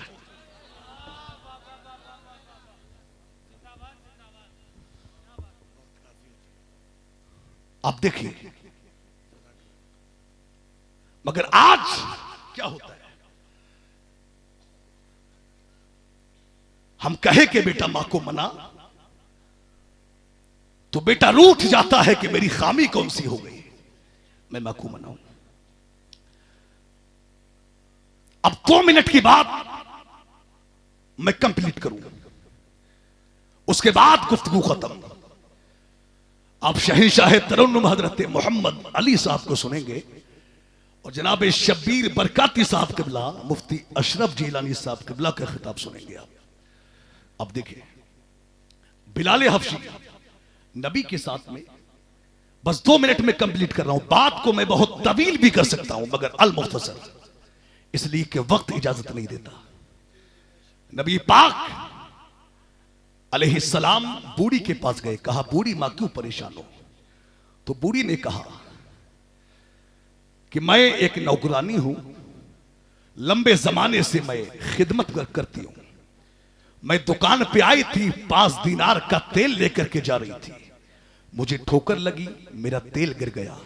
आप देखिए, मगर आज क्या होता है, हम कहे कि बेटा मां को मना, तो बेटा रूठ जाता है कि मेरी खामी कौन सी हो गई, मैं मां को मनाऊं। अब 2 मिनट की बात मैं कंप्लीट करूं, उसके बाद गुफ्तगू खत्म। आप शहंशाह तरन्नुम हजरत मोहम्मद अली साहब को सुनेंगे और जनाब शब्बीर बरकाती साहब किबला, मुफ्ती अशरफ जिलानी साहब किबला का खिताब सुनेंगे आप। अब देखिए, बिलाल हबशी नबी के साथ में, बस 2 मिनट में कंप्लीट कर रहा हूं, बात को मैं बहुत तवील भी कर सकता हूं मगर अल मुख्तसर, इसलिए कि वक्त इजाजत नहीं देता। नबी पाक अलैहिस्सलाम बूढ़ी के पास गए, कहा बूढ़ी मां क्यों परेशान हो? तो बूढ़ी ने कहा कि मैं एक नौकरानी हूं, लंबे जमाने से मैं खिदमत करती हूं, मैं दुकान पे आई थी, 5 दीनार का तेल लेकर के जा रही थी, मुझे ठोकर लगी, मेरा तेल गिर गया,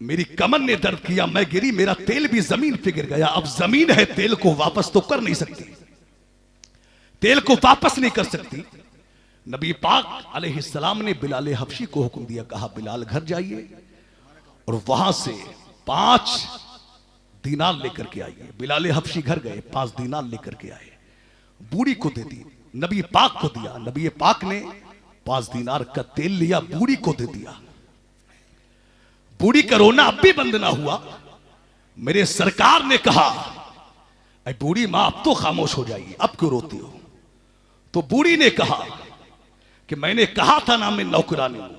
मेरी कमर ने दर्द किया, मैं गिरी, मेरा तेल भी जमीन पे गिर गया। अब जमीन है, तेल को वापस तो कर नहीं सकती, तेल को वापस नहीं कर सकती। नबी पाक अलैहिस्सलाम ने बिलाल हबशी को हुक्म दिया, कहा बिलाल घर जाइए और वहां से 5 दीनार लेकर के आइए। बिलाल हबशी घर गए, 5 दीनार लेकर के आए, बूढ़ी को दे दी, नबी पाक को दिया, नबी पाक ने 5 दीनार का तेल लिया, बूढ़ी को दे दिया। बूढ़ी का रोना अब भी बंद ना हुआ। मेरे सरकार ने कहा, अरे बूढ़ी मां अब तो खामोश हो जाइए, अब क्यों रोती हो? तो बूढ़ी ने कहा कि मैंने कहा था ना, मैं नौकरानी हूं,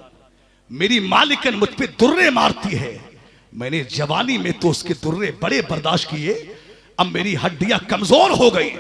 मेरी मालिकन मुझ पे दुर्रे मारती है, मैंने जवानी में तो उसके दुर्रे बड़े बर्दाश्त किए, अब मेरी हड्डियां कमजोर हो गई।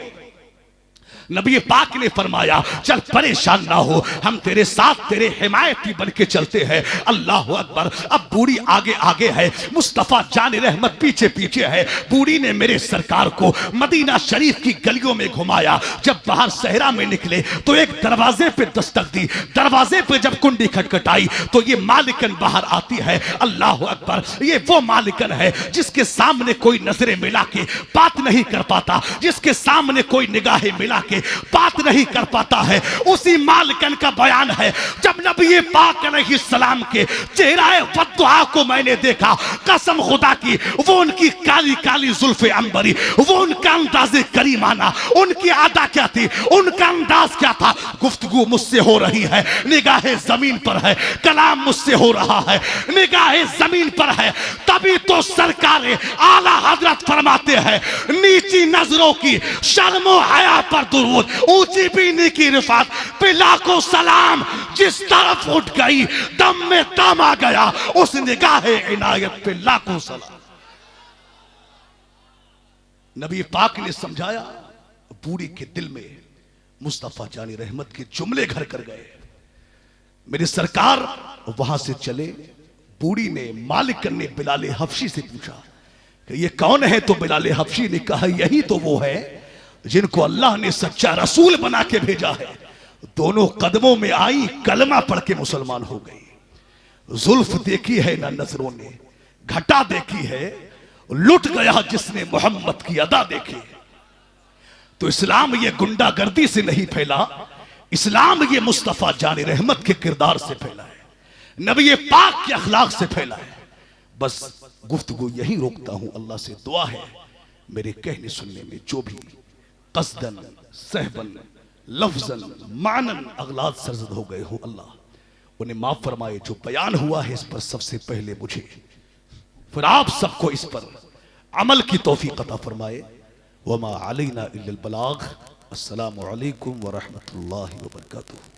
नबी पाक ने फरमाया चल परेशान ना हो, हम तेरे साथ तेरे हिमायती बन के चलते हैं। अल्लाह अकबर। अब बूढ़ी आगे आगे है, मुस्तफा जान रहमत पीछे पीछे है। बूढ़ी ने मेरे सरकार को मदीना शरीफ की गलियों में घुमाया। जब बाहर सहरा में निकले तो एक दरवाजे पे दस्तक दी, दरवाजे पे जब कुंडी खटखटाई तो ये मालिकन बाहर आती है। अल्लाह अकबर। ये वो मालिकन है जिसके सामने कोई नजरें मिला के बात नहीं कर पाता, जिसके सामने कोई निगाहें मिला के बात नहीं कर पाता है। उसी मालिकन का बयान है, जब नबी पाक अलैहिस्सलाम के चेहरे बद्दुआ को मैंने देखा, कसम खुदा की, वो उनकी काली काली जुल्फे अंबरी, वो उनका अंदाज़े करीमाना, उनकी अदा क्या थी, उनका अंदाज क्या था। गुफ्तगू मुझसे हो रही है, निगाहें जमीन पर है, कलाम मुझसे हो रहा है, निगाहें जमीन पर है। तभी तो सरकार आला हजरत फरमाते हैं, नीची नजरों की शर्मो हया पर दुरूद, ऊंची बीनी की रिफात पे लाखों सलाम। जिस तरफ उठ गई दम में दम आ गया, उस निगाहे इनायत पे लाखों सलाम। नबी पाक ने समझाया, बूढ़ी के दिल में मुस्तफा जानी रहमत के जुमले घर कर गए। मेरी सरकार वहां से चले। बूढ़ी ने, मालिक ने बिलाले हफ्शी से पूछा कि ये कौन है? तो बिलाले हफ्शी ने कहा यही तो वो है जिनको अल्लाह ने सच्चा रसूल बना के भेजा है। दोनों कदमों में आई, कलमा पढ़ के मुसलमान हो गई। जुल्फ देखी है ना नजरों ने, घटा देखी है, लुट गया जिसने मोहम्मद की अदा देखी। तो इस्लाम ये गुंडागर्दी से नहीं फैला, इस्लाम ये मुस्तफा जान रहमत के किरदार से फैला है, नबी पाक के अखलाक से फैला है। बस गुफ्तगू यही रोकता हूं। अल्लाह से दुआ है मेरे कहने सुनने में जो भी कसदन, सहबन, लफ्जन, मानन अगलात सरजद हो गए हो, अल्लाह उन्हें माफ फरमाए। जो बयान हुआ है इस पर सबसे पहले मुझे, फिर आप सबको इस पर अमल की तौफीक अता फरमाए। वमा अलैना इल्लल बलाग। अस्सलामु अलैकुम व रहमतुल्लाहि व बरकातुहू।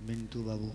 मिंटू बाबू।